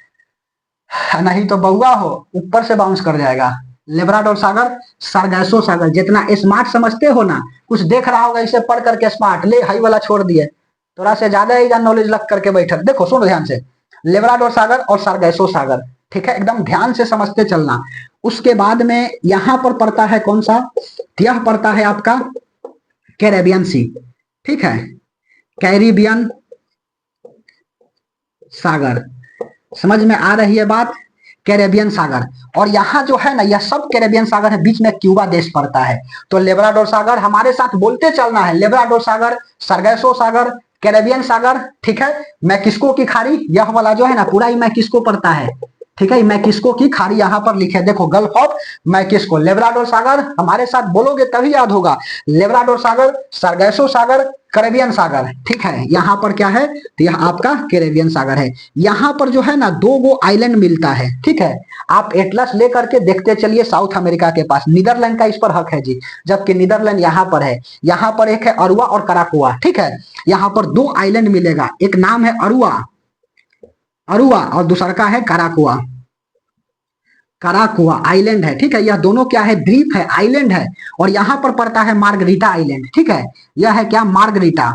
नहीं तो बउआ हो ऊपर से बाउंस कर जाएगा। लेब्राडोर सागर, सारगैसो सागर, जितना स्मार्ट समझते हो ना, कुछ देख रहा होगा इसे पढ़ करके स्मार्ट, ले हाई वाला छोड़ दिए, थोड़ा से ज्यादा ही नॉलेज लग करके बैठे। देखो सुनो ध्यान से, लेब्राडोर सागर और सारगैसो सागर। ठीक है, एकदम ध्यान से समझते चलना। उसके बाद में यहां पर पड़ता है कौन सा, यह पड़ता है आपका कैरेबियन सी। ठीक है, कैरिबियन सागर, समझ में आ रही है बात, कैरेबियन सागर। और यहाँ जो है ना यह सब कैरेबियन सागर है, बीच में क्यूबा देश पड़ता है। तो लेब्राडोर सागर हमारे साथ बोलते चलना है, लेब्राडोर सागर, सारगैसो सागर, कैरेबियन सागर। ठीक है, मैक्सिको की खाड़ी, यह वाला जो है ना पूरा ही मैक्सिको पड़ता है। ठीक है, मैक्सिको की खाड़ी यहाँ पर लिखे, देखो गल्फ ऑफ मैक्सिको। लेब्राडोर सागर हमारे साथ बोलोगे तभी याद होगा, लेब्राडोर सागर, सारगैसो सागर, कैरेबियन सागर। ठीक है, यहाँ पर क्या है, तो यह आपका कैरेबियन सागर है। यहाँ पर जो है ना दो गो आइलैंड मिलता है। ठीक है, आप एटलस लेकर के देखते चलिए, साउथ अमेरिका के पास नीदरलैंड का इस पर हक है जी, जबकि नीदरलैंड यहाँ पर है। यहाँ पर एक है अरुआ और कराकुआ। ठीक है, यहाँ पर दो आइलैंड मिलेगा, एक नाम है अरुआ, अरुआ, और दूसरा का है कराकुआ, कराकुआ आइलैंड है। ठीक है, यह दोनों क्या है, द्वीप है, आइलैंड है। और यहाँ पर पड़ता है मार्गरीटा आइलैंड। ठीक है, यह है क्या, मार्गरीटा।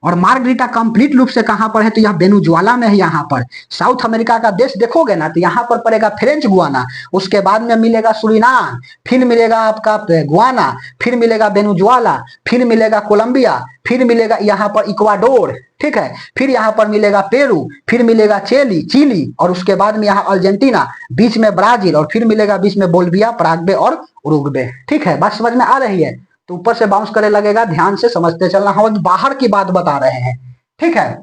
और मार्गरीटा कंप्लीट रूप से कहां पर है, तो यह वेनेजुएला में है। यहाँ पर साउथ अमेरिका का देश देखोगे ना तो यहाँ पर पड़ेगा फ्रेंच गुआना, उसके बाद में मिलेगा सुरिनाम, फिर मिलेगा आपका गुआना, फिर मिलेगा वेनेजुएला, फिर मिलेगा कोलंबिया, फिर मिलेगा यहाँ पर इक्वाडोर। ठीक है, फिर यहाँ पर मिलेगा पेरू, फिर मिलेगा चिली, और उसके बाद में यहाँ अर्जेंटीना, बीच में ब्राजील, और फिर मिलेगा बीच में बोल्विया, पराग्वे और उरुग्वे। ठीक है, बात समझ में आ रही है? तो ऊपर से बाउंस करे लगेगा, ध्यान से समझते चलना, हम बाहर की बात बता रहे हैं। ठीक है,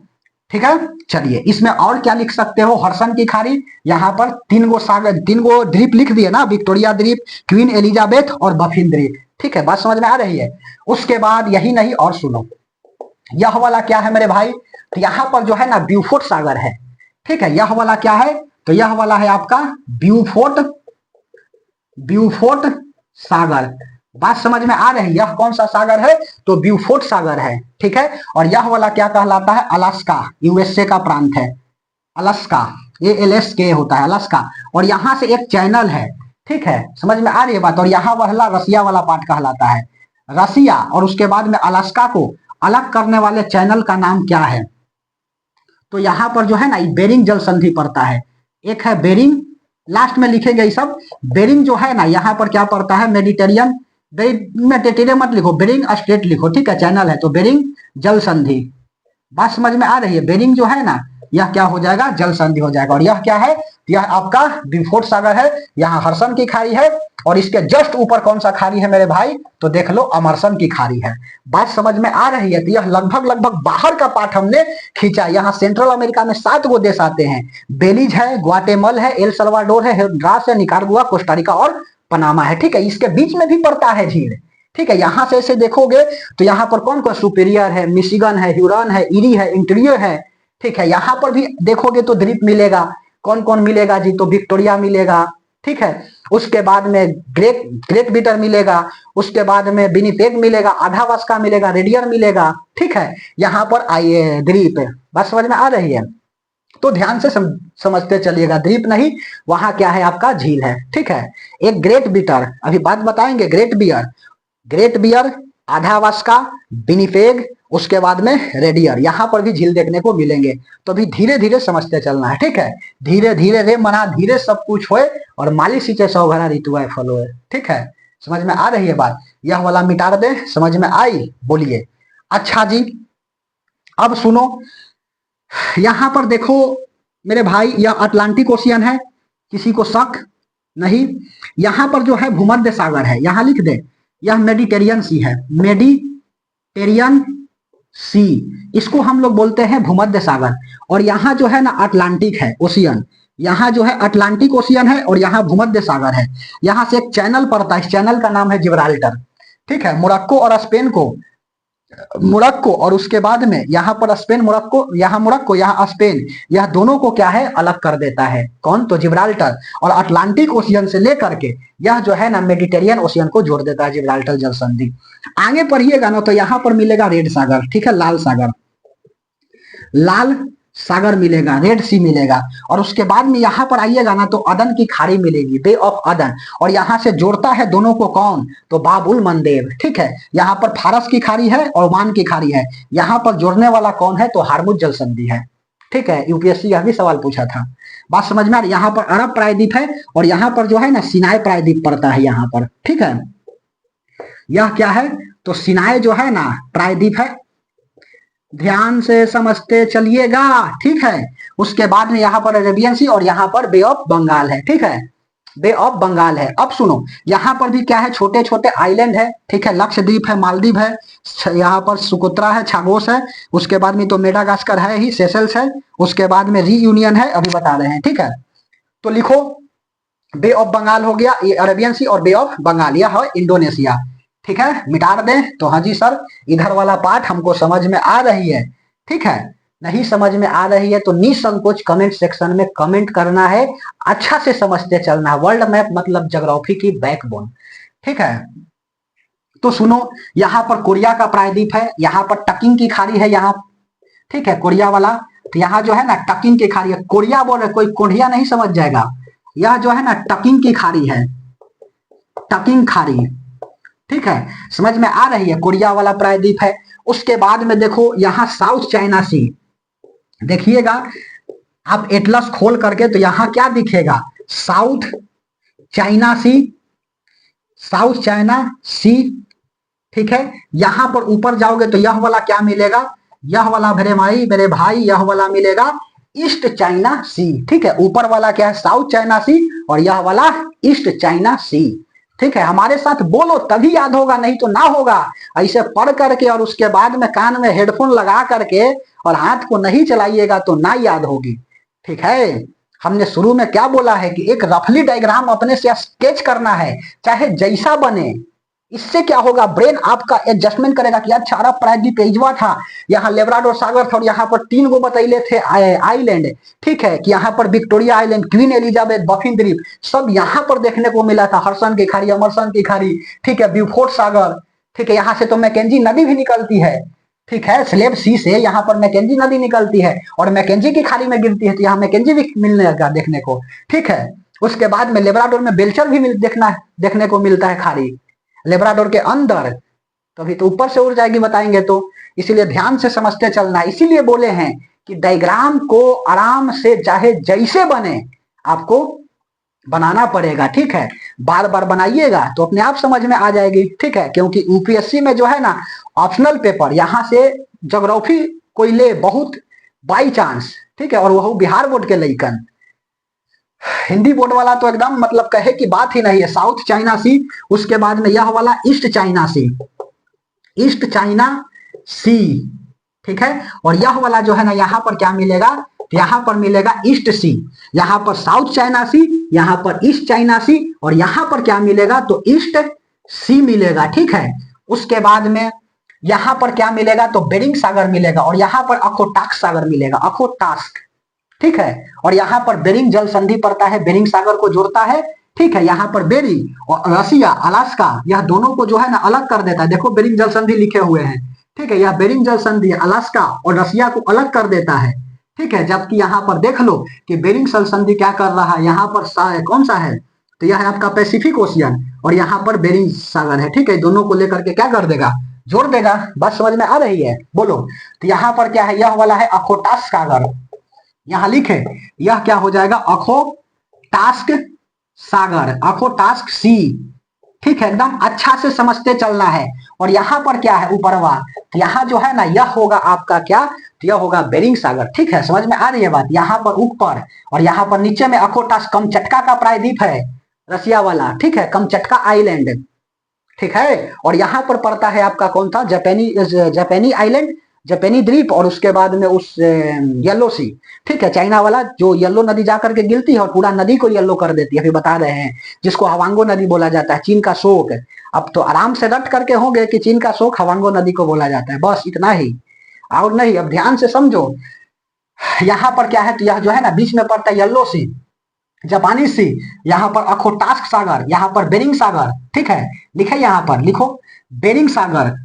ठीक है, चलिए इसमें और क्या लिख सकते हो, हर्सन की खाड़ी, यहाँ पर तीन गो सागर, तीन गो द्वीप लिख दिए ना, विक्टोरिया द्वीप, क्वीन एलिजाबेथ और बफिन द्वीप। ठीक है, बात समझ में आ रही है? उसके बाद यही नहीं और सुनो, यह वाला क्या है मेरे भाई, तो यहाँ पर जो है ना ब्यूफोर्ट सागर है। ठीक है, यह वाला क्या है, तो यह वाला है आपका ब्यूफोर्ट, ब्यूफोर्ट सागर। बात समझ में आ रही है? यह कौन सा सागर है, तो ब्यूफोर्ट सागर है। ठीक है, और यह वाला क्या कहलाता है, अलास्का, यूएसए का प्रांत है, अलास्का, ALSK होता है, अलास्का। और यहां से एक चैनल है। ठीक है, समझ में आ रही है बात? और यहाँ वाला रसिया वाला पार्ट कहलाता है, रसिया। और उसके बाद में अलास्का को अलग करने वाले चैनल का नाम क्या है, तो यहाँ पर जो है ना बेरिंग जल संधि पड़ता है, एक है बेरिंग, लास्ट में लिखेंगे ये सब। बेरिंग जो है ना यहाँ पर क्या पड़ता है, मेडिटेरियन, मेडिटेरियन मत लिखो, बेरिंग स्ट्रेट लिखो। ठीक है, चैनल है तो बेरिंग जल संधि। बात समझ में आ रही है? बेरिंग जो है ना यह क्या हो जाएगा, जल संधि हो जाएगा। और यह क्या है, यह आपका ब्यूफोर्ट सागर है, यहाँ हर्सन की खाड़ी है। और इसके जस्ट ऊपर कौन सा खाड़ी है मेरे भाई, तो देख लो अमरसन की खाड़ी है। बात समझ में आ रही है? तो यह लगभग बाहर का पार्ट हमने खींचा। यहाँ सेंट्रल अमेरिका में 7 गो देश आते हैं, बेलीज है, ग्वाटेमल है, एल सल्वाडोर है, होंडुरास है, निकारागुआ, कोस्टारिका और पनामा है। ठीक है, इसके बीच में भी पड़ता है झील। ठीक है, यहां से ऐसे देखोगे तो यहाँ पर कौन कौन, सुपीरियर है, मिशिगन है, ह्यूरन है, इरी है, इंटीरियर है। ठीक है, यहाँ पर भी देखोगे तो द्वीप मिलेगा, कौन कौन मिलेगा जी, तो विक्टोरिया मिलेगा। ठीक है, उसके बाद में ग्रेट ग्रेट बीटर मिलेगा, उसके बाद में विनिपेग मिलेगा, आधावास्का मिलेगा, रेडियर मिलेगा। ठीक है, यहाँ पर आइए द्वीप, बात समझ में आ रही है? तो ध्यान से समझते चलिएगा, द्वीप नहीं, वहां क्या है आपका झील है। ठीक है, एक ग्रेट बीटर, अभी बात बताएंगे, great bear, great bear, Athabasca, Winnipeg, उसके बाद में रेडियर, यहाँ पर भी झील देखने को मिलेंगे। तो अभी धीरे धीरे समझते चलना है। ठीक है, धीरे धीरे रे मना धीरे सब कुछ होए और माली सींचे सौ घड़ा ऋतु आए फल होए। ठीक है, समझ में आ रही है बात? यह वाला मिटा दे, समझ में आई? बोलिए। अच्छा जी, अब सुनो, यहां पर देखो मेरे भाई, यह अटलांटिक ओशियन है, किसी को शक नहीं। यहां पर जो है भूमध्य सागर है, यहां लिख दे, यह मेडिटेरियन सी है, मेडिटेरियन सी, इसको हम लोग बोलते हैं भूमध्य सागर। और यहाँ जो है ना अटलांटिक है ओशियन, यहाँ जो है अटलांटिक ओशियन है और यहाँ भूमध्य सागर है। यहाँ से एक चैनल पड़ता है, इस चैनल का नाम है जिब्राल्टर। ठीक है, मोरक्को और स्पेन को, मोरक्को और उसके बाद में यहाँ पर स्पेन, मोरक्को, यहाँ स्पेन, यह दोनों को क्या है अलग कर देता है। कौन? तो जिब्राल्टर। और अटलांटिक ओशियन से लेकर के यह जो है ना मेडिटेरियन ओशियन को जोड़ देता है जिब्राल्टर जल संधि। आगे पढ़िएगा ना तो यहाँ पर मिलेगा रेड सागर, ठीक है, लाल सागर, लाल सागर मिलेगा, रेड सी मिलेगा। और उसके बाद में यहाँ पर आइएगा ना तो अदन की खाड़ी मिलेगी, बे ऑफ अदन। और यहाँ से जोड़ता है दोनों को कौन? तो बाबुल मंदेब। ठीक है, यहाँ पर फारस की खाड़ी है और ओमान की खाड़ी है, यहाँ पर जोड़ने वाला कौन है? तो हारमुज जल संधि है। ठीक है, यूपीएससी यह भी सवाल पूछा था, बात समझ में आ रही? यहाँ पर अरब प्रायद्वीप है और यहाँ पर जो है ना सिनाई प्रायद्वीप पड़ता है यहाँ पर। ठीक है, यह क्या है? तो सिनाई जो है ना प्रायद्वीप है, ध्यान से समझते चलिएगा। ठीक है, उसके बाद में यहाँ पर अरेबियन सी और यहाँ पर बे ऑफ बंगाल है। ठीक है, बे ऑफ बंगाल है। अब सुनो, यहाँ पर भी क्या है? छोटे छोटे आइलैंड है। ठीक है, लक्षद्वीप है, मालदीव है, यहाँ पर सुकोत्रा है, छागोस है, उसके बाद में तो मेडागास्कर है ही, सेशल्स है, उसके बाद में रीयूनियन है, अभी बता रहे हैं। ठीक है, तो लिखो बे ऑफ बंगाल हो गया, ये अरेबियन सी और बे ऑफ बंगाल, यह है इंडोनेशिया। ठीक है, मिटा दें तो हाँ जी सर, इधर वाला पार्ट हमको समझ में आ रही है। ठीक है, नहीं समझ में आ रही है तो निसंकोच कमेंट सेक्शन में कमेंट करना है, अच्छा से समझते चलना है। वर्ल्ड मैप मतलब ज्योग्राफी की बैकबोन। ठीक है, तो सुनो, यहाँ पर कोरिया का प्रायद्वीप है, यहाँ पर टकिंग की खाड़ी है यहाँ। ठीक है, कोरिया वाला, तो यहाँ जो है ना टकिंग की खाड़ी है, कोरिया बोल रहे, कोई कोरिया नहीं समझ जाएगा। यह जो है ना टकिंग की खाड़ी है, टकिंग खाड़ी। ठीक है, समझ में आ रही है? कोरिया वाला प्रायद्वीप है। उसके बाद में देखो यहाँ साउथ चाइना सी, देखिएगा आप एटलस खोल करके तो यहाँ क्या दिखेगा? साउथ चाइना सी, साउथ चाइना सी। ठीक है, यहां पर ऊपर जाओगे तो यह वाला क्या मिलेगा? यह वाला मेरे भाई यह वाला मिलेगा ईस्ट चाइना सी। ठीक है, ऊपर वाला क्या है? साउथ चाइना सी और यह वाला ईस्ट चाइना सी। ठीक है, हमारे साथ बोलो तभी याद होगा, नहीं तो ना होगा। ऐसे पढ़ करके और उसके बाद में कान में हेडफोन लगा करके और हाथ को नहीं चलाइएगा तो ना याद होगी। ठीक है, हमने शुरू में क्या बोला है कि एक रफली डायग्राम अपने से स्केच करना है, चाहे जैसा बने। इससे क्या होगा? ब्रेन आपका एडजस्टमेंट करेगा कि अच्छा अरब प्रायद्वीप पेजवा था, यहाँ लेब्राडोर सागर था और यहाँ पर 3 गो बतैले थे आइलैंड। ठीक है, कि यहाँ पर विक्टोरिया आइलैंड, क्वीन एलिजाबेथ, बफिन द्वीप, सब यहाँ पर देखने को मिला था। हरसन की खाड़ी, अमरसन की खाड़ी, ठीक है, ब्यूफोर्ट सागर। ठीक है, यहाँ से तो मैकेंजी नदी भी निकलती है। ठीक है, स्लेब सी से यहाँ पर मैकेंजी नदी निकलती है और मैकेंजी की खाड़ी में गिरती है, तो यहाँ मैकेंजी भी मिलने लगा देखने को। ठीक है, उसके बाद में लेब्राडोर में बेल्चर भी देखने को मिलता है खाड़ी, लेब्राडोर के अंदर। तो अभी तो ऊपर से उड़ जाएगी बताएंगे तो, इसीलिए ध्यान से समझते चलना। इसीलिए बोले हैं कि डायग्राम को आराम से चाहे जैसे बने आपको बनाना पड़ेगा। ठीक है, बार बार बनाइएगा तो अपने आप समझ में आ जाएगी। ठीक है, क्योंकि यूपीएससी में जो है ना ऑप्शनल पेपर यहाँ से ज्योग्राफी कोई ले बहुत बाई चांस। ठीक है, और वह बिहार बोर्ड के लइकन, हिंदी बोर्ड वाला तो एकदम मतलब कहे की बात ही नहीं है। साउथ चाइना सी, उसके बाद में यह वाला ईस्ट चाइना सी, ईस्ट चाइना सी। ठीक है, और यह वाला जो है ना यहाँ पर क्या मिलेगा? यहाँ पर मिलेगा ईस्ट सी, यहाँ पर साउथ चाइना सी, यहाँ पर ईस्ट चाइना सी और यहाँ पर क्या मिलेगा? तो ईस्ट सी मिलेगा। ठीक है, उसके बाद में यहाँ पर क्या मिलेगा? तो बेरिंग सागर मिलेगा और यहाँ पर अखोटाक सागर मिलेगा, अखोटास्क। ठीक है, और यहाँ पर बेरिंग जल संधि पड़ता है, बेरिंग सागर को जोड़ता है ठीक है। यहाँ पर बेरिंग और रसिया, अलास्का, यह दोनों को जो है ना अलग कर देता है। देखो बेरिंग जल संधि लिखे हुए हैं, ठीक है। यह बेरिंग जल संधि अलास्का और रसिया को अलग कर देता है, ठीक है। जबकि यहाँ पर देख लो कि बेरिंग जल संधि क्या कर रहा है, यहाँ पर कौन सा है, तो यह है आपका पैसिफिक ओशियन और यहाँ पर बेरिंग सागर है, ठीक है। दोनों को लेकर के क्या कर देगा, जोड़ देगा। बात समझ में आ रही है, बोलो। तो यहाँ पर क्या है, यह वाला है अखोटास्क सागर, यहाँ लिखे, यह क्या हो जाएगा, अखोटास्क सागर, अखोटास्क सी, ठीक है। एकदम अच्छा से समझते चलना है। और यहाँ पर क्या है, ऊपरवा, तो यहाँ जो है ना यह होगा आपका क्या, तो यह होगा बेरिंग सागर, ठीक है। समझ में आ रही है बात। यहाँ पर ऊपर और यहाँ पर नीचे में अखोटास्क कमचटका का प्रायद्वीप है, रसिया वाला, ठीक है, कमचटका आइलैंड, ठीक है। और यहाँ पर पड़ता है आपका कौन था, जापानी आइलैंड, जापानी द्वीप, और उसके बाद में उस येलो सी, ठीक है, चाइना वाला, जो येलो नदी जाकर के गिरती है और पूरा नदी को येलो कर देती है, अभी बता रहे हैं, जिसको हवांगो नदी बोला जाता है, चीन का शोक। अब तो आराम से रट करके होंगे कि चीन का शोक हवांगो नदी को बोला जाता है, बस इतना ही और नहीं। अब ध्यान से समझो, यहाँ पर क्या है, तो यह जो है ना बीच में पड़ता है येलो सी, जापानी सी, यहाँ पर अखोटास्क सागर, यहाँ पर बेरिंग सागर, ठीक है। लिखे यहाँ पर लिखो बेरिंग सागर,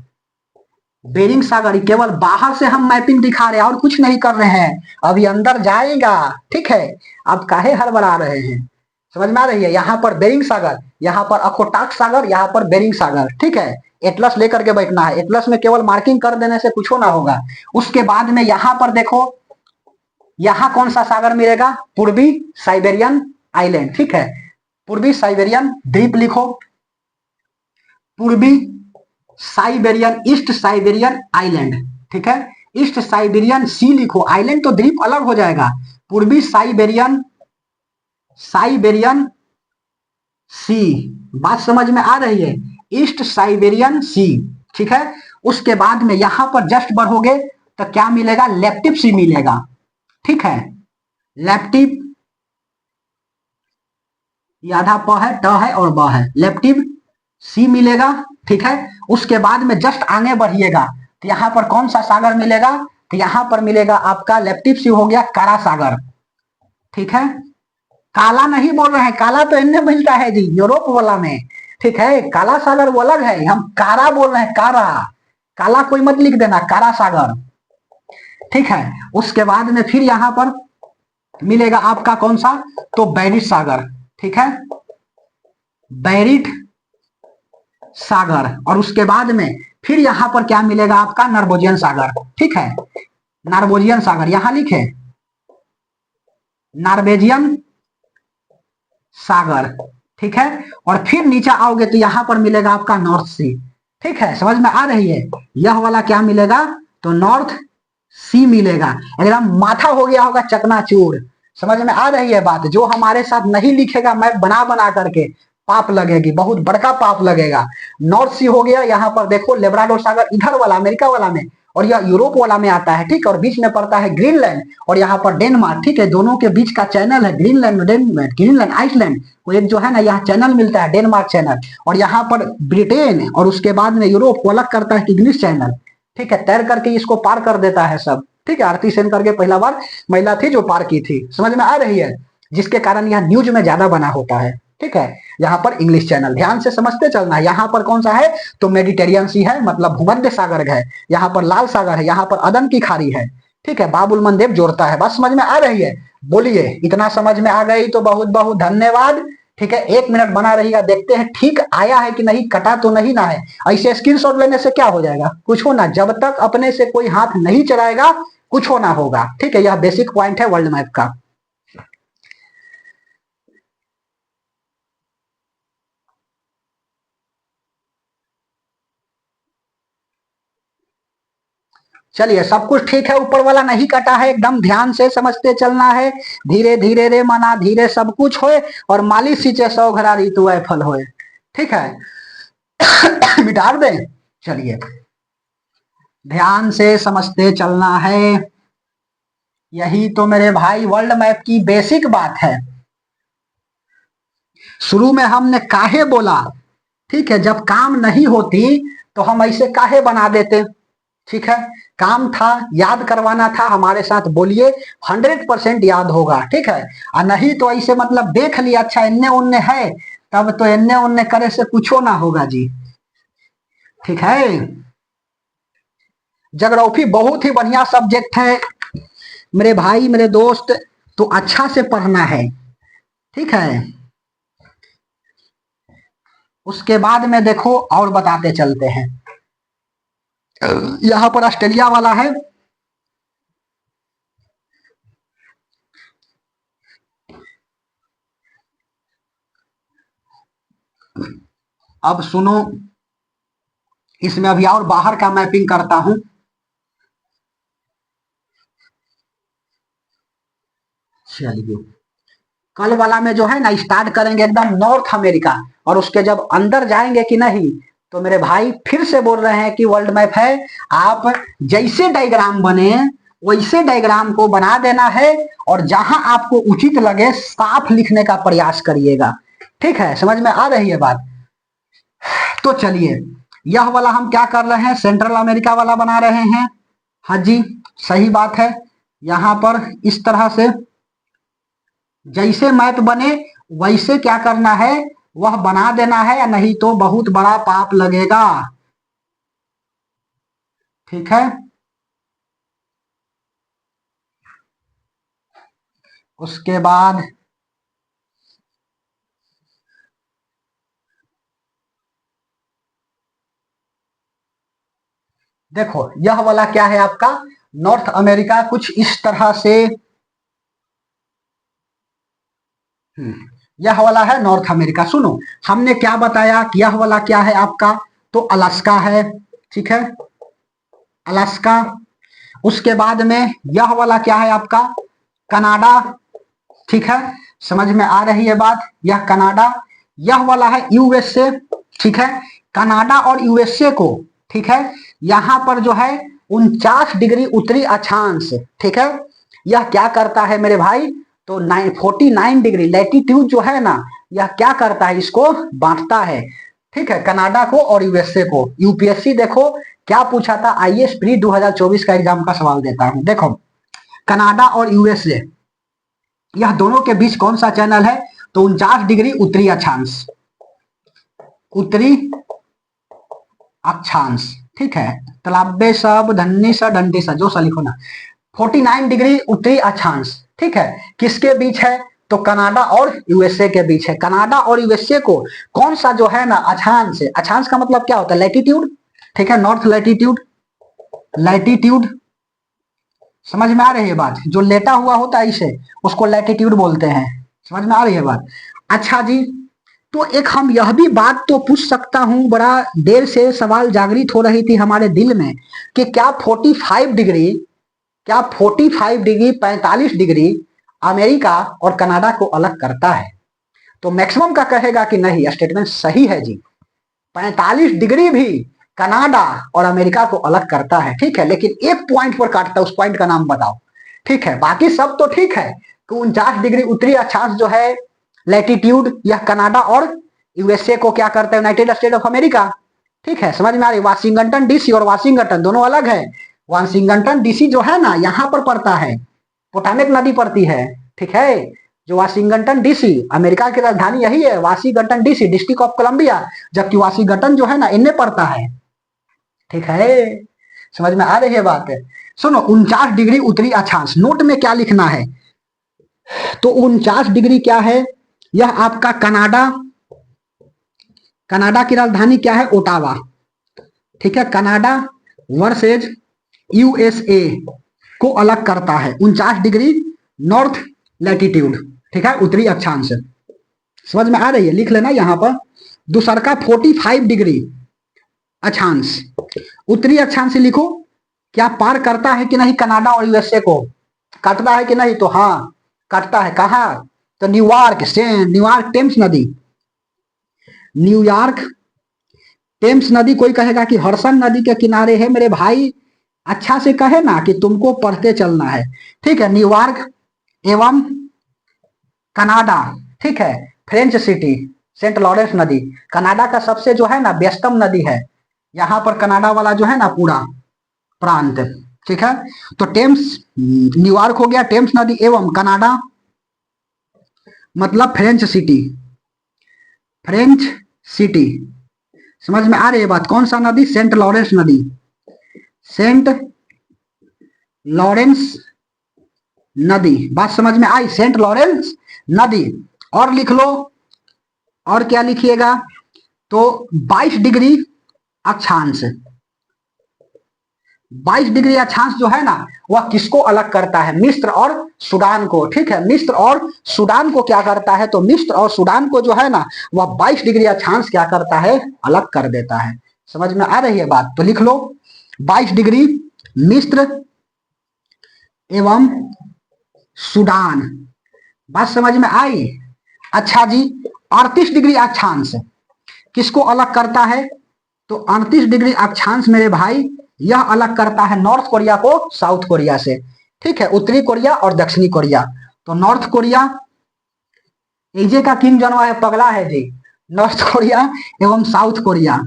बेरिंग सागर। केवल बाहर से हम मैपिंग दिखा रहे हैं और कुछ नहीं कर रहे हैं, अभी अंदर जाएगा, ठीक है। अब काहे हड़बड़ा रहे हैं, समझ में आ रही है। यहाँ पर बेरिंग सागर, यहाँ पर अखोटास्क सागर, यहाँ पर बेरिंग सागर, ठीक है। एटलस लेकर के बैठना है, एटलस में केवल मार्किंग कर देने से कुछ ना होगा। उसके बाद में यहाँ पर देखो, यहाँ कौन सा सागर मिलेगा, पूर्वी साइबेरियन आइलैंड, ठीक है, पूर्वी साइबेरियन द्वीप लिखो, पूर्वी साइबेरियन, ईस्ट साइबेरियन आइलैंड, ठीक है। ईस्ट साइबेरियन सी लिखो, आइलैंड तो द्वीप अलग हो जाएगा, पूर्वी साइबेरियन, साइबेरियन सी, बात समझ में आ रही है, ईस्ट साइबेरियन सी, ठीक है। उसके बाद में यहां पर जस्ट बढ़ोगे तो क्या मिलेगा, लेप्टिव सी मिलेगा, ठीक है, लेप्टिव, आधा प है, ट है और ब है, लेप्टिव सी मिलेगा, ठीक है। उसके बाद में जस्ट आगे बढ़िएगा तो यहाँ पर कौन सा सागर मिलेगा, तो यहाँ पर मिलेगा आपका लेप्टिव सी हो गया काला सागर, ठीक है। काला नहीं बोल रहे हैं, काला तो इनमें मिलता है जी, यूरोप वाला में, ठीक है। काला सागर वो अलग है, हम कारा बोल रहे हैं, कारा, काला कोई मत लिख देना, कारा सागर, ठीक है। उसके बाद में फिर यहाँ पर मिलेगा आपका कौन सा, तो बैरिट सागर, ठीक है, बैरिट सागर। और उसके बाद में फिर यहाँ पर क्या मिलेगा आपका, नॉर्वेजियन सागर, ठीक है, नॉर्वेजियन सागर, यहां लिखे नॉर्वेजियन सागर, ठीक है। और फिर नीचे आओगे तो यहाँ पर मिलेगा आपका नॉर्थ सी, ठीक है। समझ में आ रही है, यह वाला क्या मिलेगा, तो नॉर्थ सी मिलेगा। एकदम माथा हो गया होगा चकनाचूर, समझ में आ रही है बात। जो हमारे साथ नहीं लिखेगा मैप बना बना करके, पाप लगेगी, बहुत बड़का पाप लगेगा। नॉर्थ सी हो गया, यहाँ पर देखो लेब्राडोर सागर इधर वाला अमेरिका वाला में, और यह यूरोप वाला में आता है, ठीक है। और बीच में पड़ता है ग्रीनलैंड और यहाँ पर डेनमार्क, ठीक है। दोनों के बीच का चैनल है ग्रीनलैंड, ग्रीनलैंड आइसलैंड को एक जो है ना यहाँ चैनल मिलता है, डेनमार्क चैनल। और यहाँ पर ब्रिटेन और उसके बाद में यूरोप को अलग करता है इंग्लिश चैनल, ठीक है। तैर करके इसको पार कर देता है सब, ठीक है। आरती सेन करके पहला बार महिला थी जो पार की थी, समझ में आ रही है, जिसके कारण यह न्यूज में ज्यादा बना होता है, ठीक है। यहाँ पर इंग्लिश चैनल, ध्यान से समझते चलना है। यहाँ पर कौन सा है, तो मेडिटेरियन सी है, मतलब भूमध्य सागर है। यहाँ पर लाल सागर है, यहाँ पर अदन की खाड़ी है, ठीक है। बाबुल मंदेब जोड़ता है, बस समझ में आ रही है, बोलिए। इतना समझ में आ गई तो बहुत बहुत धन्यवाद, ठीक है। 1 मिनट बना रहिएगा, देखते हैं ठीक आया है कि नहीं, कटा तो नहीं ना है। ऐसे स्क्रीनशॉट लेने से क्या हो जाएगा, कुछ हो ना, जब तक अपने से कोई हाथ नहीं चलाएगा कुछ होना होगा, ठीक है। यह बेसिक पॉइंट है वर्ल्ड मैप का। चलिए सब कुछ ठीक है, ऊपर वाला नहीं कटा है, एकदम ध्यान से समझते चलना है। धीरे धीरे रे मना धीरे सब कुछ होए, और माली सींचे 100 घड़ा ऋतु फल होए, ठीक है। मिटा दें, चलिए ध्यान से समझते चलना है। यही तो मेरे भाई वर्ल्ड मैप की बेसिक बात है। शुरू में हमने काहे बोला, ठीक है, जब काम नहीं होती तो हम ऐसे काहे बना देते, ठीक है, काम था, याद करवाना था हमारे साथ, बोलिए 100% याद होगा। ठीक है, और नहीं तो ऐसे मतलब देख लिया, अच्छा इन्ने उन्ने है, तब तो इन्ने उन्ने करे से कुछ ना होगा जी। ठीक है, ज्योग्राफी बहुत ही बढ़िया सब्जेक्ट है मेरे भाई मेरे दोस्त, तो अच्छा से पढ़ना है। ठीक है, उसके बाद में देखो और बताते चलते हैं। यहाँ पर ऑस्ट्रेलिया वाला है, अब सुनो, इसमें अभी और बाहर का मैपिंग करता हूं। चलिए, कल वाला में जो है ना स्टार्ट करेंगे एकदम नॉर्थ अमेरिका, और उसके जब अंदर जाएंगे कि नहीं, तो मेरे भाई फिर से बोल रहे हैं कि वर्ल्ड मैप है, आप जैसे डायग्राम बने वैसे डायग्राम को बना देना है, और जहां आपको उचित लगे साफ लिखने का प्रयास करिएगा। ठीक है, समझ में आ रही है बात? तो चलिए, यह वाला हम क्या कर रहे हैं, सेंट्रल अमेरिका वाला बना रहे हैं। हाँ जी, सही बात है। यहां पर इस तरह से जैसे मैप बने वैसे क्या करना है, वह बना देना है, या नहीं तो बहुत बड़ा पाप लगेगा। ठीक है, उसके बाद देखो, यह वाला क्या है आपका, नॉर्थ अमेरिका कुछ इस तरह से। यह वाला है नॉर्थ अमेरिका। सुनो, हमने क्या बताया कि यह वाला क्या है आपका, तो अलास्का है। ठीक है, अलास्का। उसके बाद में यह वाला क्या है आपका, कनाडा। ठीक है, समझ में आ रही है बात, यह कनाडा। यह वाला है यूएसए। ठीक है, कनाडा और यूएसए को, ठीक है, यहां पर जो है 49 डिग्री उत्तरी अक्षांश। ठीक है, यह क्या करता है मेरे भाई, तो 49 डिग्री लैटिट्यूड जो है ना, यह क्या करता है, इसको बांटता है। ठीक है, कनाडा को और यूएसए को। यूपीएससी देखो क्या पूछा था, आईएएस प्री 2024 का एग्जाम का सवाल देता हूं। देखो, कनाडा और यूएसए, यह दोनों के बीच कौन सा चैनल है, तो 49 डिग्री उत्तरी अक्षांश, उत्तरी अक्षांश। ठीक है, तलाबे सब धन्नी सा डंडी सा जो सा लिखो ना, 49 डिग्री उत्तरी अक्षांश। ठीक है, किसके बीच है, तो कनाडा और यूएसए के बीच है। कनाडा और यूएसए को कौन सा जो है ना अक्षांश है, अक्षांश का मतलब क्या होता है, लैटिट्यूड। ठीक है, नॉर्थ लैटिट्यूड, लैटिट्यूड। समझ में आ रही है बात, जो लेटा हुआ होता है इसे उसको लैटिट्यूड बोलते हैं। समझ में आ रही है बात? अच्छा जी, तो एक हम यह भी बात तो पूछ सकता हूं, बड़ा देर से सवाल जागृत हो रही थी हमारे दिल में, कि क्या 45 डिग्री, क्या 45 डिग्री 45 डिग्री अमेरिका और कनाडा को अलग करता है? तो मैक्सिमम का कहेगा कि नहीं, स्टेटमेंट सही है जी, 45 डिग्री भी कनाडा और अमेरिका को अलग करता है। ठीक है, लेकिन एक पॉइंट पर काटता है, उस पॉइंट का नाम बताओ। ठीक है, बाकी सब तो ठीक है कि 49 डिग्री उत्तरी अक्षांश जो है लैटिट्यूड, यह कनाडा और यूएसए को क्या करता है, यूनाइटेड स्टेट ऑफ अमेरिका। ठीक है, समझ में आ रही, वाशिंगटन डीसी और वाशिंगटन दोनों अलग है। वाशिंगटन डीसी जो है ना यहां पर पड़ता है, पोटामेक नदी पड़ती है। ठीक है, जो वाशिंगटन डीसी, अमेरिका की राजधानी यही है, Washington DC, District of Columbia, जबकि वाशिंगटन जो है ना इनमें पड़ता है। ठीक है, समझ में आ रही है बात है? सुनो, 49 डिग्री उत्तरी अक्षांश, नोट में क्या लिखना है, तो 49 डिग्री क्या है, यह आपका कनाडा, कनाडा की राजधानी क्या है, ओटावा। ठीक है, कनाडा वर्सेज यूएसए को अलग करता है 49 डिग्री नॉर्थ लैटिट्यूड। ठीक है, उत्तरी अक्षांश। समझ में आ रही है, लिख लेना यहां पर। दूसर का 45 डिग्री अक्षांश, उत्तरी अक्षांश लिखो, क्या पार करता है कि नहीं कनाडा और यूएसए को, काटता है कि नहीं, तो हाँ काटता है। कहा, तो न्यूयॉर्क से, न्यूयॉर्क टेम्स नदी, न्यूयॉर्क टेम्स नदी, कोई कहेगा कि हडसन नदी के किनारे है मेरे भाई, अच्छा से कहे ना कि तुमको पढ़ते चलना है। ठीक है, न्यूयॉर्क एवं कनाडा। ठीक है, फ्रेंच सिटी, सेंट लॉरेंस नदी, कनाडा का सबसे जो है ना व्यस्तम नदी है। यहां पर कनाडा वाला जो है ना पूरा प्रांत, ठीक है। तो टेम्स न्यूयॉर्क हो गया, टेम्स नदी एवं कनाडा मतलब फ्रेंच सिटी, फ्रेंच सिटी, समझ में आ रही है बात। कौन सा नदी? सेंट लॉरेंस नदी, सेंट लॉरेंस नदी, बात समझ में आई, सेंट लॉरेंस नदी। और लिख लो, और क्या लिखिएगा, तो 22 डिग्री अक्षांश, 22 डिग्री अक्षांश जो है ना, वह किसको अलग करता है? मिस्र और सूडान को, ठीक है। मिस्र और सूडान को क्या करता है? तो मिस्र और सूडान को जो है ना, वह 22 डिग्री अक्षांश क्या करता है? अलग कर देता है। समझ में आ रही है बात? तो लिख लो 22 डिग्री मिस्र एवं सूडान, बात समझ में आई। अच्छा जी, 38 डिग्री अक्षांश किसको अलग करता है? तो 38 डिग्री अक्षांश मेरे भाई यह अलग करता है नॉर्थ कोरिया को साउथ कोरिया से, ठीक है। उत्तरी कोरिया और दक्षिणी कोरिया। तो नॉर्थ कोरिया, एजे का किंग जनवा है, पगला है जी, नॉर्थ कोरिया एवं साउथ कोरिया,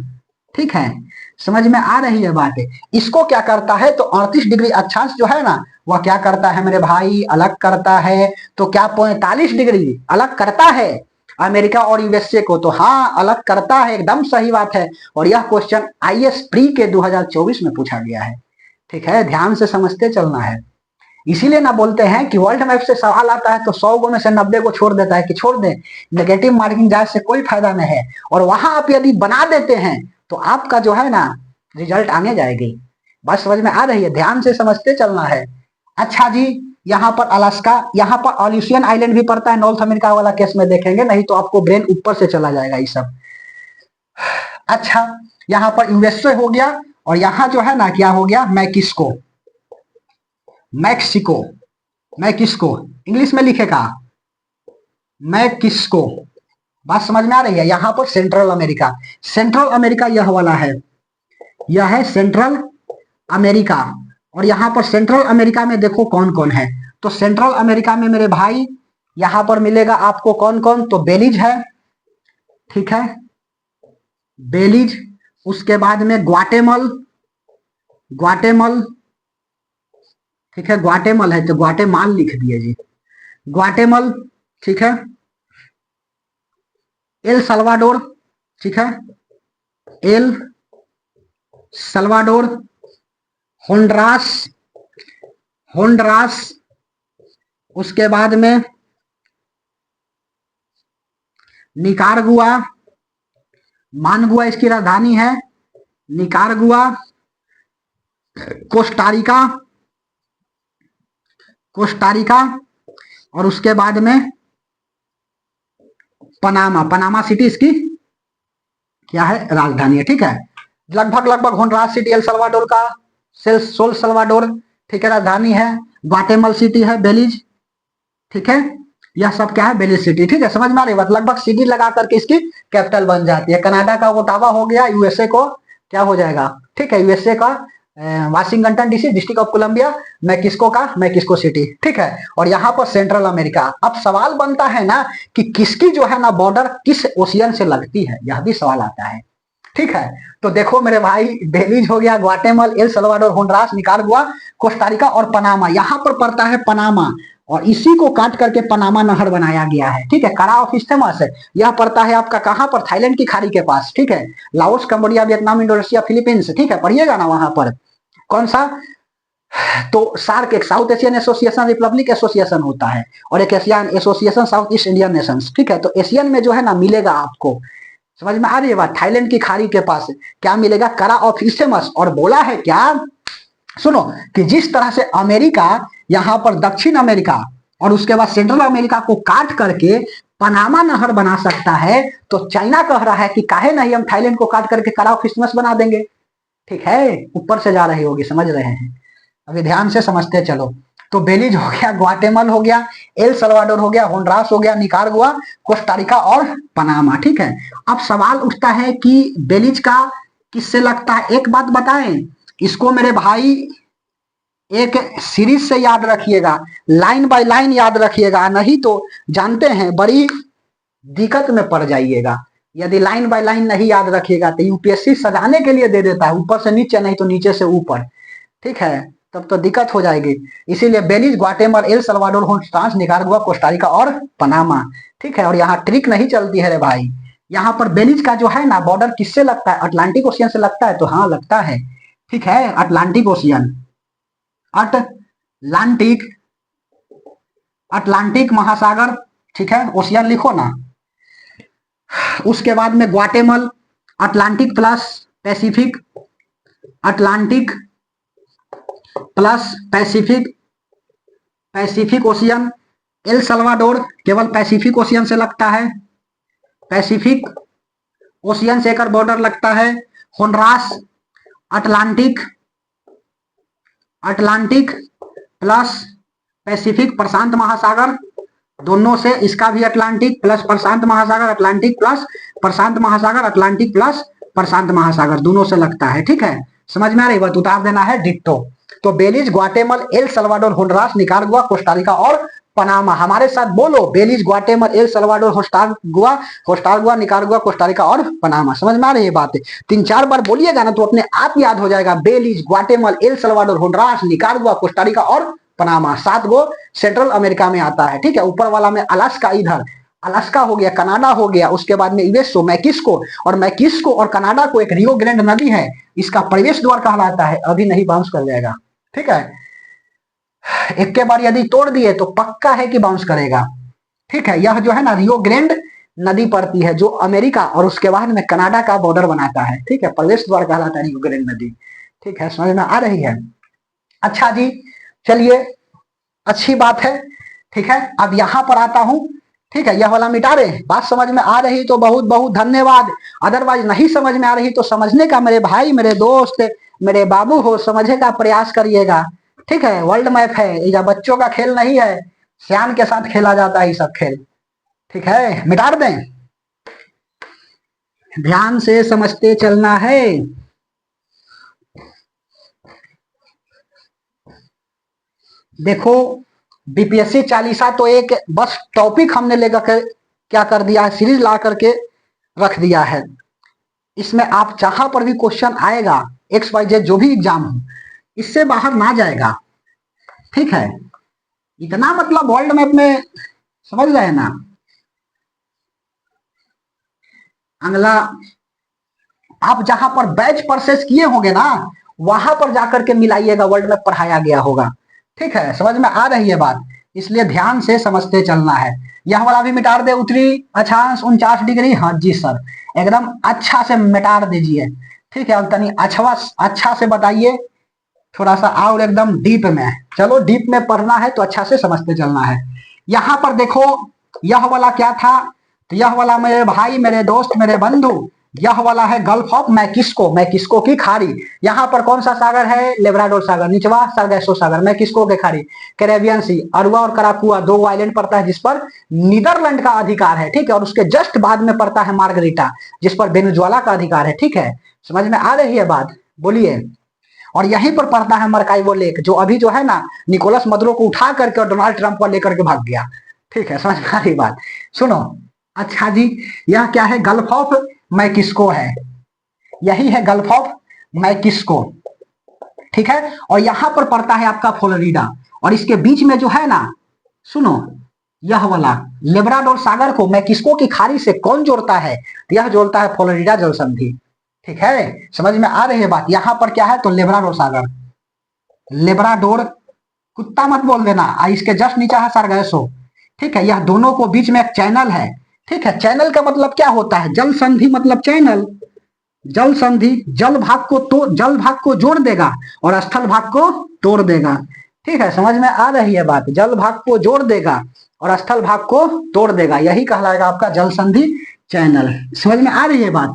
ठीक है। समझ में आ रही है बात? इसको क्या करता है? तो 38 डिग्री अक्षांश जो है ना, वह क्या करता है मेरे भाई? अलग करता है। तो क्या 45 डिग्री अलग करता है अमेरिका और यूएसए को? तो हाँ, अलग करता है, एकदम सही बात है। और यह क्वेश्चन आईएएस प्री के 2024 में पूछा गया है, ठीक है। ध्यान से समझते चलना है। इसीलिए ना बोलते हैं कि वर्ल्ड मैप से सवाल आता है तो 100 गो में से 90 को छोड़ देता है कि छोड़ दे, नेगेटिव मार्किंग जाए से कोई फायदा नहीं है। और वहां आप यदि बना देते हैं तो आपका जो है ना रिजल्ट आने जाएगी। बस समझ में आ रही है? ध्यान से समझते चलना है। अच्छा जी, यहाँ पर अलास्का, यहाँ पर ऑल्यूशियन आइलैंड भी पड़ता है, नॉर्थ अमेरिका वाला केस में देखेंगे, नहीं तो आपको ब्रेन ऊपर से चला जाएगा ये सब। अच्छा, यहाँ पर यूएसए हो गया, और यहाँ जो है ना क्या हो गया? मैक्सिको, मैक्सिको, मैक्सिको इंग्लिश में लिखेगा मैक्सिको, बात समझ में आ रही है। यहाँ पर सेंट्रल अमेरिका, सेंट्रल अमेरिका यह वाला है, यह है सेंट्रल अमेरिका। और यहाँ पर सेंट्रल अमेरिका में देखो कौन कौन है। तो सेंट्रल अमेरिका में मेरे भाई यहाँ पर मिलेगा आपको कौन कौन? तो बेलीज है, ठीक है, बेलीज। उसके बाद में ग्वाटेमल, ग्वाटेमल, ठीक है, ग्वाटेमल है तो ग्वाटेमाल लिख दिए जी, ग्वाटेमल, ठीक है। एल सल्वाडोर, ठीक है, एल सल्वाडोर। होंडरास, होंडरास। उसके बाद में निकारागुआ, मानगुआ इसकी राजधानी है, निकारागुआ। Costa Rica, Costa Rica. और उसके बाद में पनामा, पनामा सिटी इसकी क्या है? राजधानी है, ठीक है। लगभग लगभग होंडरास सिटी एल सल्वाडोर का सोल सल्वाडोर, ठीक है, राजधानी है। ग्वाटेमल सिटी है बेलीज, ठीक है। यह सब क्या है? बेलीज सिटी, ठीक है। समझ में आ रही बात? लगभग सिटी लगा करके इसकी कैपिटल बन जाती है। कनाडा का ओटावा हो गया, यूएसए को क्या हो जाएगा? ठीक है, यूएसए का Washington DC, District of Columbia. Mexico का मैक्सिको सिटी, ठीक है। और यहाँ पर सेंट्रल अमेरिका। अब सवाल बनता है ना कि किसकी जो है ना बॉर्डर किस ओशियन से लगती है, यह भी सवाल आता है, ठीक है। तो देखो मेरे भाई, बेलीज हो गया, ग्वाटेमल, एल सल्वाडोर, होंडरास, निकारागुआ, कोस्टारिका और पनामा। यहाँ पर पड़ता है पनामा, और इसी को काट करके पनामा नहर बनाया गया है, ठीक है। करा ऑफ इस्थमस है, यह पड़ता है आपका कहाँ पर? थाईलैंड की खाड़ी के पास, ठीक है। Laos, Cambodia, Vietnam, Indonesia, Philippines, ठीक है, पढ़िएगा ना वहां पर। कौन सा? तो सार्क एक south Asian association Republic association होता है, और एक Asian association south east Indian Nations, ठीक है। तो एशियन में जो है ना मिलेगा आपको, समझ में आ रही है बात? थाईलैंड की खाड़ी के पास क्या मिलेगा? करा ऑफ इस्थमस। और बोला है क्या, सुनो, कि जिस तरह से अमेरिका यहां पर दक्षिण अमेरिका और उसके बाद सेंट्रल अमेरिका को काट करके पनामा नहर बना सकता है, तो चाइना कह रहा है कि काहे नहीं हम थाईलैंड को काट करके करा ऑफ इस्थमस बना देंगे, ठीक है। ऊपर से जा रही होगी, समझ रहे हैं? अभी ध्यान से समझते चलो। तो बेलीज हो गया, ग्वाटेमल हो गया, एल सल्वाडोर हो गया, होंडरास हो गया, निकारागुआ, कोस्टारिका और पनामा, ठीक है। अब सवाल उठता है कि बेलीज का किससे लगता है? एक बात बताएं, इसको मेरे भाई एक सीरीज से याद रखिएगा, लाइन बाय लाइन याद रखिएगा, नहीं तो जानते हैं बड़ी दिक्कत में पड़ जाइएगा। यदि लाइन बाय लाइन नहीं याद रखिएगा तो यूपीएससी सजाने के लिए दे देता है, ऊपर से नीचे नहीं तो नीचे से ऊपर, ठीक है, तब तो दिक्कत हो जाएगी। इसीलिए Belize, Guatemala, El Salvador, Honduras, Nicaragua, Costa Rica और पनामा। ठीक है, और यहाँ ट्रिक नहीं चलती है रे भाई। यहाँ पर बेलीज का जो है ना बॉर्डर किससे लगता है? अटलांटिक ओशियन से लगता है, तो हाँ लगता है। ठीक है, अटलांटिक ओशियन, अटलांटिक, अटलांटिक महासागर। ठीक है, ओशियन लिखो ना। उसके बाद में Guatemala, Atlantic plus Pacific, Atlantic plus Pacific, Pacific Ocean. El Salvador केवल पैसिफिक ओशियन से लगता है, पैसिफिक ओशियन से कर बॉर्डर लगता है। Honduras, Atlantic, Atlantic plus Pacific प्रशांत महासागर, दोनों से इसका भी अटलांटिक प्लस प्रशांत महासागर, अटलांटिक प्लस प्रशांत महासागर, अटलांटिक प्लस प्रशांत महासागर, दोनों से लगता है। ठीक है, समझ में आ रही बात? उतार देना है डिट्टो। तो Belize, Guatemala, El Salvador, Honduras, Nicaragua, Costa Rica और पनामा। हमारे साथ बोलो, बेलीज, ग्वाटेमल, एल सल्वाडोर, होस्टारगुआ, निकारागुआ, कोस्टारिका और पनामा। समझ में आ रही है बात? 3-4 बार बोलिएगा ना तो अपने आप याद हो जाएगा। Belize, Guatemala, El Salvador, Honduras, Nicaragua, Costa Rica और पनामा। 7 गो सेंट्रल अमेरिका में आता है। ठीक है, ऊपर वाला में अलास्का, इधर अलास्का हो गया, कनाडा हो गया, उसके बाद में यूएसओ, मैक्सिको, और मैक्सिको और कनाडा को एक रियो ग्रैंड नदी है, इसका प्रवेश द्वार कहलाता है। अभी नहीं, बाउंस कर जाएगा। ठीक है, एक के बार यदि तोड़ दिए तो पक्का है कि बाउंस करेगा। ठीक है, यह जो है ना रियो ग्रैंड नदी पड़ती है जो अमेरिका और उसके बाद में कनाडा का बॉर्डर बनाता है। ठीक है, प्रवेश द्वार कहलाता है रियो ग्रैंड नदी। ठीक है, समझ में आ रही है? अच्छा जी, चलिए, अच्छी बात है। ठीक है, अब यहां पर आता हूं। ठीक है, यह वाला मिटा रहे। बात समझ में आ रही तो बहुत बहुत धन्यवाद, अदरवाइज नहीं समझ में आ रही तो समझने का मेरे भाई, मेरे दोस्त, मेरे बाबू हो, समझने का प्रयास करिएगा। ठीक है, वर्ल्ड मैप है, ये बच्चों का खेल नहीं है, सियान के साथ खेला जाता है ये सब खेल। ठीक है, मिटा दें, ध्यान से समझते चलना है। देखो, बीपीएससी चालीसा तो एक बस टॉपिक हमने लेकर के क्या कर दिया है, सीरीज ला करके रख दिया है। इसमें आप जहां पर भी क्वेश्चन आएगा, XYZ जो भी एग्जाम हो, इससे बाहर ना जाएगा। ठीक है, इतना मतलब वर्ल्ड मैप में समझ रहे हैं ना। अगला, आप जहां पर बैच परचेस किए होंगे ना, वहां पर जाकर के मिलाइएगा, वर्ल्ड मैप पढ़ाया गया होगा। ठीक है, समझ में आ रही है बात? इसलिए ध्यान से समझते चलना है। यह वाला भी मिटा दे, उत्तरी अक्षांश 49 डिग्री। हाँ जी सर, एकदम अच्छा से मिटा दीजिए। ठीक है, अब तनी अच्छा से बताइए, थोड़ा सा और एकदम डीप में। चलो, डीप में पढ़ना है तो अच्छा से समझते चलना है। यहां पर देखो, यह वाला क्या था? तो यह वाला मेरे भाई, मेरे दोस्त, मेरे बंधु, यह वाला है गल्फ ऑफ मैक्सिको, मैक्सिको की खाड़ी। यहाँ पर कौन सा सागर है? लेब्राडोर सागर, निचवा सरगैसो सागर, मैक्सिको की खाड़ी, कैरेबियन सी, अरुआ और कराकुआ, 2 आइलैंड पड़ता है जिस पर नीदरलैंड का अधिकार है। ठीक है, और उसके जस्ट बाद में पड़ता है मार्गरीटा, जिस पर वेनेजुएला का अधिकार है। ठीक है, समझ में आ रही है बात? बोलिए। और यहीं पर पड़ता है मरकाइवो लेक, जो अभी जो है ना निकोलस मदुरो को उठा करके और डोनाल्ड ट्रंप को लेकर के भाग गया। ठीक है, समझ में आ रही बात? सुनो, अच्छा जी, यह क्या है? गल्फ ऑफ मैक्सिको है, यही है गल्फ ऑफ मैक्सिको। ठीक है, और यहां पर पड़ता है आपका फ्लोरिडा, और इसके बीच में जो है ना, सुनो, यह वाला लेब्राडोर सागर को मैक्सिको की खाड़ी से कौन जोड़ता है? तो यह जोड़ता है फ्लोरिडा जल संधि। ठीक है, समझ में आ रही है बात? यहां पर क्या है? तो लेब्राडोर सागर, लेब्राडोर, कुत्ता मत बोल देना, इसके जस्ट नीचे है सरगैसो। ठीक है, यह दोनों को बीच में एक चैनल है। ठीक है, चैनल का मतलब क्या होता है? जल संधि मतलब चैनल। जल संधि जल भाग को जोड़ देगा और स्थल भाग को तोड़ देगा। ठीक है, समझ में आ रही है बात? जल भाग को जोड़ देगा और स्थल भाग को तोड़ देगा, यही कहलाएगा आपका जल संधि चैनल। समझ में आ रही है बात?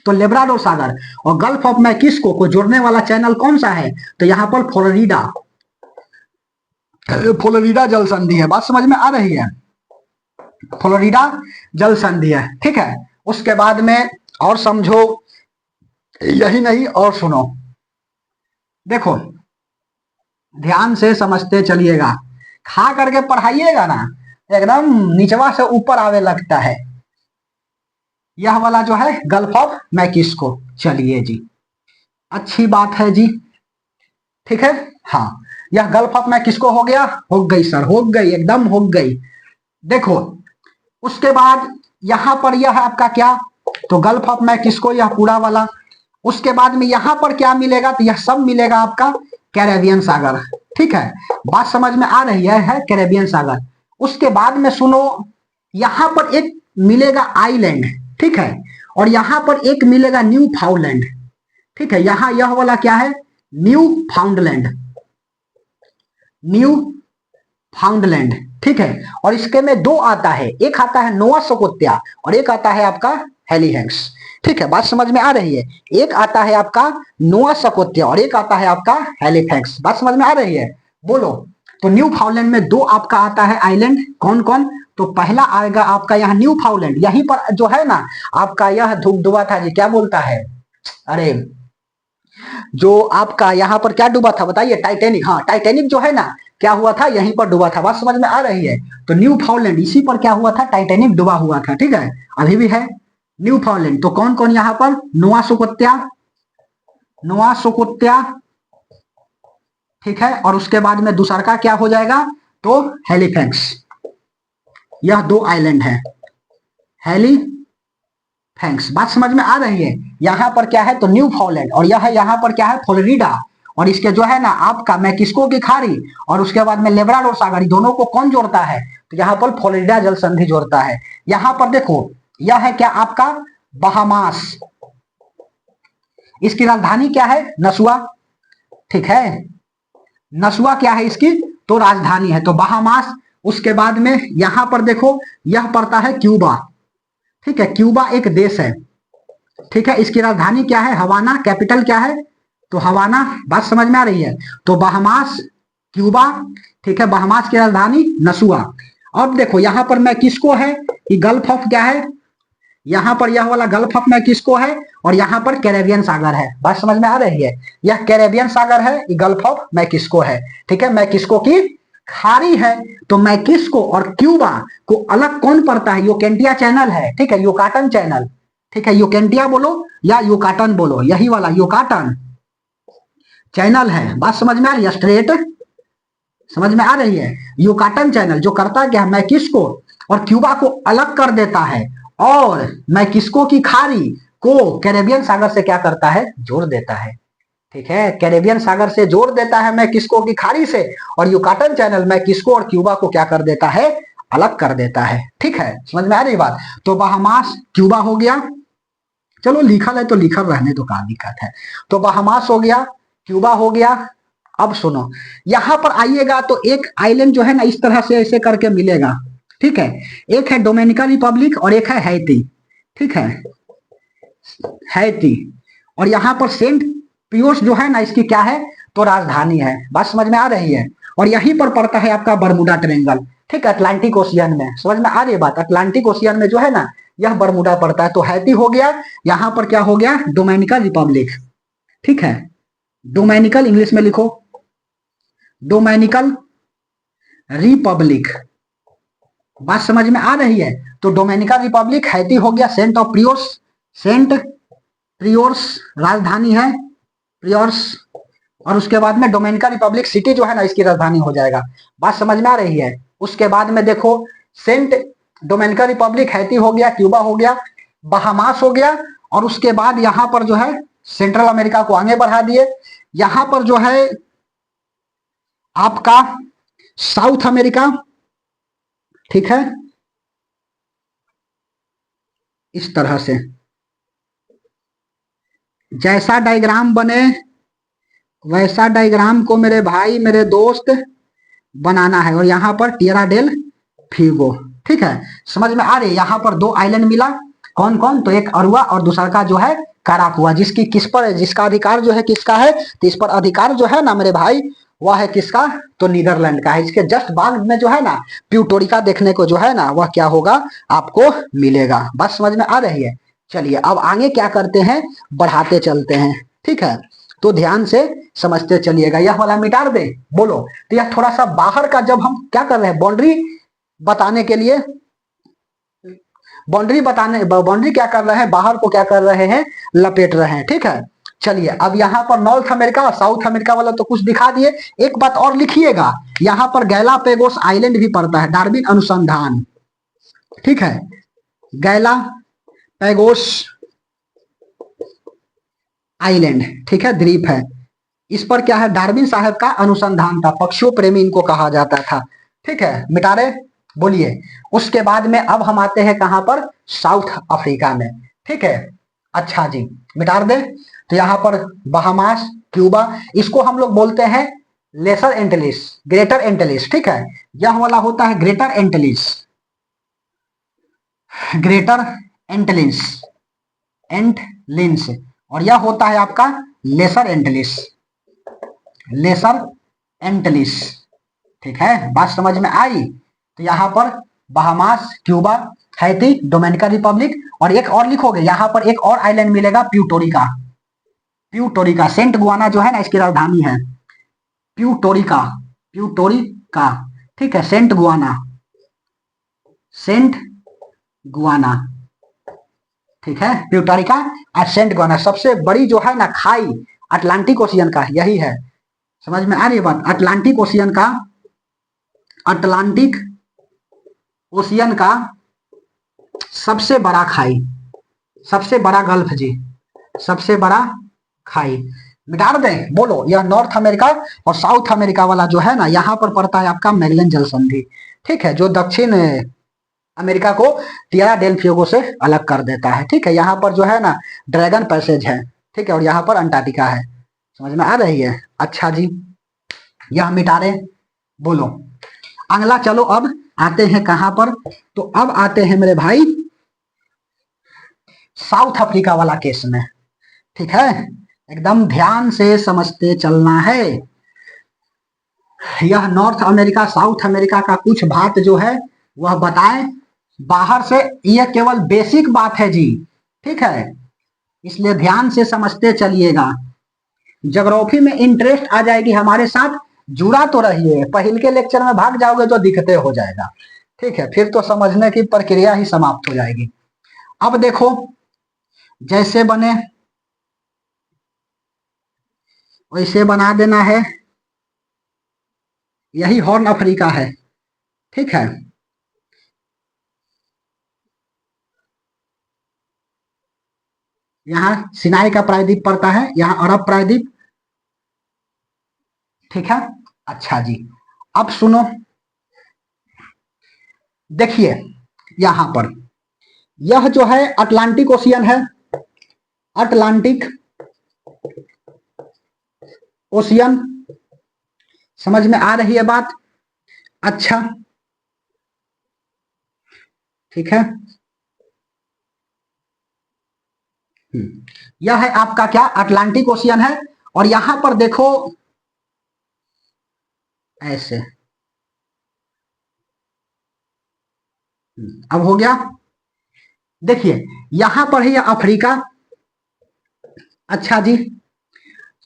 तो लेब्राडोर सागर और गल्फ ऑफ मैक्सिको को जोड़ने वाला चैनल कौन सा है? तो यहाँ पर फ्लोरिडा, फ्लोरिडा जल संधि है। बात समझ में आ रही है? फ्लोरिडा जल संधि है। ठीक है, उसके बाद में और समझो, यही नहीं और सुनो, देखो, ध्यान से समझते चलिएगा, खा करके पढ़ाइएगा ना, एकदम निचवा से ऊपर आवे लगता है। यह वाला जो है गल्फ ऑफ मैक्सिको। चलिए जी, अच्छी बात है जी। ठीक है। हाँ, यह गल्फ ऑफ मैक्सिको हो गया, हो गई सर, हो गई, एकदम हो गई। देखो उसके बाद यहां पर यह है आपका क्या, तो गल्फ ऑफ मैक्सिको यह पूरा वाला। उसके बाद में यहां पर क्या मिलेगा, तो यह सब मिलेगा आपका कैरेबियन सागर। ठीक है, बात समझ में आ रही है कैरेबियन सागर। उसके बाद में सुनो, यहां पर एक मिलेगा आइलैंड, ठीक है, और यहां पर एक मिलेगा न्यू फाउंडलैंड। ठीक है, यहां यह वाला क्या है, न्यू फाउंडलैंड, न्यू फाउंडलैंड। ठीक है, और इसके में दो आता है, एक आता है नोआ स्कोटिया और एक आता है आपका हेलीहेंक्स। ठीक है, बात समझ में आ रही है, एक आता है आपका नोआ स्कोटिया और एक आता है आपका हेलीफैक्स। बात समझ में आ रही है, बोलो। तो न्यू फाउंडलैंड में दो आपका आता है आइलैंड, कौन कौन, तो पहला आएगा आपका यहाँ न्यू फाउंडलैंड, यहीं पर जो है ना आपका यह डूबा था जी, क्या बोलता है, अरे जो आपका यहाँ पर क्या डूबा था बताइए, टाइटैनिक। हाँ, टाइटैनिक जो है ना क्या हुआ था, यहीं पर डूबा था। बात समझ में आ रही है, तो न्यू फाउंडलैंड इसी पर क्या हुआ था, टाइटैनिक डूबा हुआ था। ठीक है, अभी भी है न्यू फाउंडलैंड। तो कौन कौन यहाँ पर, नोआ स्कोटिया, नोआ स्कोटिया, ठीक है, और उसके बाद में दूसरा का क्या हो जाएगा, तो हेलीफैक्स। यह दो आइलैंड है, हेलीफैक्स। बात समझ में आ रही है, यहाँ पर क्या है, तो न्यू फाउंडलैंड, और यह है यहाँ पर क्या है, फ्लोरिडा, और इसके जो है ना आपका मैक्सिको की खाड़ी और उसके बाद में लेब्राडोर सागर, दोनों को कौन जोड़ता है, तो यहाँ पर फ्लोरिडा जल संधि जोड़ता है। यहाँ पर देखो यह है क्या आपका बहामास, इसकी राजधानी क्या है, नसुआ। ठीक है, नसुआ क्या है इसकी, तो राजधानी है, तो बहामास। उसके बाद में यहां पर देखो यह पड़ता है क्यूबा। ठीक है, क्यूबा एक देश है। ठीक है, इसकी राजधानी क्या है, हवाना, कैपिटल क्या है, तो हवाना। बात समझ में आ रही है, तो बहामास, क्यूबा। ठीक है, बहामास की राजधानी नसुआ। अब देखो यहां पर मैक्सिको है, कि गल्फ ऑफ क्या है, यहां पर यह वाला गल्फ ऑफ मैक्सिको है और यहां पर कैरेबियन सागर है। बात समझ में आ रही है, यह कैरेबियन सागर है, ये गल्फ ऑफ मैक्सिको है। ठीक है, मैक्सिको की खाड़ी है, तो मैक्सिको और क्यूबा को अलग कौन पड़ता है, यूकेंटिया चैनल है। ठीक है, युकाटन चैनल। ठीक है, यूकेंटिया बोलो या युकाटन बोलो, यही वाला युकाटन चैनल है। बात समझ में आ रही है, स्ट्रेट समझ में आ रही है, युकाटन चैनल जो करता क्या है, मैक्सिको और क्यूबा को अलग कर देता है और मैक्सिको की खाड़ी को कैरेबियन सागर से क्या करता है, जोड़ देता है। ठीक है, कैरेबियन सागर से जोड़ देता है मैक्सिको की खाड़ी से, और युकाटन चैनल मैक्सिको और क्यूबा को क्या कर देता है, अलग कर देता है। ठीक है, समझ में आ रही बात। तो बहामास क्यूबा हो गया, चलो लिखल है तो लिखल रहने तो क्या दिक्कत है। तो बहामास हो गया, क्यूबा हो गया। अब सुनो, यहां पर आइएगा तो एक आइलैंड जो है ना इस तरह से ऐसे करके मिलेगा। ठीक है, एक है डोमिनिका रिपब्लिक और एक है हैती। ठीक है, हैती, और यहां पर सेंट पियोस जो है ना इसकी क्या है, तो राजधानी है। बात समझ में आ रही है, और यहीं पर पड़ता है आपका बरमुडा ट्रायंगल। ठीक है, अटलांटिक ओशियन में, समझ में आ रही है बात, अटलांटिक ओशियन में जो है ना यह बरमुडा पड़ता है। तो हैती हो गया, यहां पर क्या हो गया, डोमिनिका रिपब्लिक। ठीक है, डोमिनिकल इंग्लिश में लिखो, डोमिनिकल रिपब्लिक। बात समझ में आ रही है, तो डोमिनिकन रिपब्लिक, हैती हो गया, सेंट ऑफ प्रियोर्स, सेंट प्रियोर्स राजधानी है, प्रियोर्स, और उसके बाद में डोमिनिकन रिपब्लिक सिटी जो है ना इसकी राजधानी हो जाएगा। बात समझ में आ रही है। उसके बाद में देखो सेंट डोमिनिकन रिपब्लिक, हैती हो गया, क्यूबा हो गया, बहामास हो गया, और उसके बाद यहां पर जो है सेंट्रल अमेरिका को आगे बढ़ा दिए। यहां पर जो है आपका साउथ अमेरिका। ठीक है, इस तरह से जैसा डायग्राम बने वैसा डायग्राम को मेरे भाई मेरे दोस्त बनाना है, और यहाँ पर टिएरा डेल फ्यूगो। ठीक है, समझ में आ रही है। यहाँ पर दो आइलैंड मिला, कौन कौन, तो एक अरुआ और दूसरा का जो है काराकुआ, जिसकी किस पर, जिसका अधिकार जो है किसका है, तो इस पर अधिकार जो है ना मेरे भाई वह है किसका, तो नीदरलैंड का है। इसके जस्ट बाद में जो है ना प्यूटोरिका देखने को जो है ना वह क्या होगा, आपको मिलेगा। बात समझ में आ रही है। चलिए अब आगे क्या करते हैं, बढ़ाते चलते हैं। ठीक है, तो ध्यान से समझते चलिएगा। यह वाला मिटा दे, बोलो। तो यह थोड़ा सा बाहर का, जब हम क्या कर रहे हैं, बाउंड्री बताने के लिए, बाउंड्री क्या कर रहे हैं, बाहर को क्या कर रहे हैं, लपेट रहे हैं। ठीक है, चलिए अब यहाँ पर नॉर्थ अमेरिका और साउथ अमेरिका वाला तो कुछ दिखा दिए, एक बात और लिखिएगा, यहाँ पर गैलापेगोस आइलैंड भी पड़ता है, डार्विन अनुसंधान, ठीक है, गैलापेगोस आइलैंड, ठीक है, द्वीप है, इस पर क्या है, डार्विन साहब का अनुसंधान था, पक्षियों प्रेमी इनको कहा जाता था, ठीक है, मिटा रहे, बोलिए। उसके बाद में अब हम आते हैं कहां पर, साउथ अफ्रीका में, ठीक है, अच्छा जी, मिटा दे। तो यहाँ पर बहामास, क्यूबा, इसको हम लोग बोलते हैं लेसर एंटिलिस, ग्रेटर एंटिलिस, ठीक है, यह वाला होता है ग्रेटर एंटिलिस, ग्रेटर एंटिलिस, एंटलिन्स, और यह होता है आपका लेसर एंटिलिस, लेसर एंटिलिस, ठीक है, बात समझ में आई। तो यहाँ पर Bahamas, Cuba, Haiti, Dominican Republic, और एक और लिखोगे, यहाँ पर एक और आइलैंड मिलेगा, प्यूटोरिका, प्यूटोरिका, सेंट गुआना जो है ना इसकी राजधानी है, प्यूटोरिका, प्यूटोरिका, ठीक है, सेंट गुआना, सेंट गुआना, ठीक है, प्यूटोरिका और सेंट गुआना, सबसे बड़ी जो है ना खाई अटलांटिक ओशियन का यही है, समझ में आ रही है बात, अटलांटिक ओशियन का, अटलांटिक ओशियन का सबसे बड़ा खाई, सबसे बड़ा गल्फ जी, सबसे बड़ा खाई, मिटा दें, बोलो, यह नॉर्थ अमेरिका और साउथ अमेरिका वाला जो है ना, यहाँ पर पड़ता है आपका मैगेलन जल संधि, ठीक है, जो दक्षिण अमेरिका को टिएरा डेल फ्यूगो से अलग कर देता है, ठीक है, यहाँ पर जो है ना ड्रैगन पैसेज है, ठीक है, और यहाँ पर अंटार्कटिका है, समझ में आ रही है, अच्छा जी, यह मिटा रहे, बोलो अगला। चलो अब आते हैं कहां पर, तो अब आते हैं मेरे भाई साउथ अफ्रीका वाला केस में, ठीक है, एकदम ध्यान से समझते चलना है, यह नॉर्थ अमेरिका साउथ अमेरिका का कुछ बात जो है वह बताएं, बाहर से यह केवल बेसिक बात है जी, ठीक है, इसलिए ध्यान से समझते चलिएगा, ज्योग्राफी में इंटरेस्ट आ जाएगी हमारे साथ, जुड़ा तो रहिए, पहले के लेक्चर में भाग जाओगे तो दिखते हो जाएगा, ठीक है, फिर तो समझने की प्रक्रिया ही समाप्त हो जाएगी। अब देखो जैसे बने वैसे बना देना है, यही हॉर्न अफ्रीका है, ठीक है, यहाँ सिनाई का प्रायद्वीप पड़ता है, यहाँ अरब प्रायद्वीप, ठीक है, अच्छा जी, अब सुनो, देखिए यहां पर यह जो है अटलांटिक ओशियन है, अटलांटिक ओशियन, समझ में आ रही है बात, अच्छा, ठीक है, यह है आपका क्या, अटलांटिक ओशियन है, और यहां पर देखो ऐसे, अब हो गया, देखिए यहां पर है यह अफ्रीका, अच्छा जी,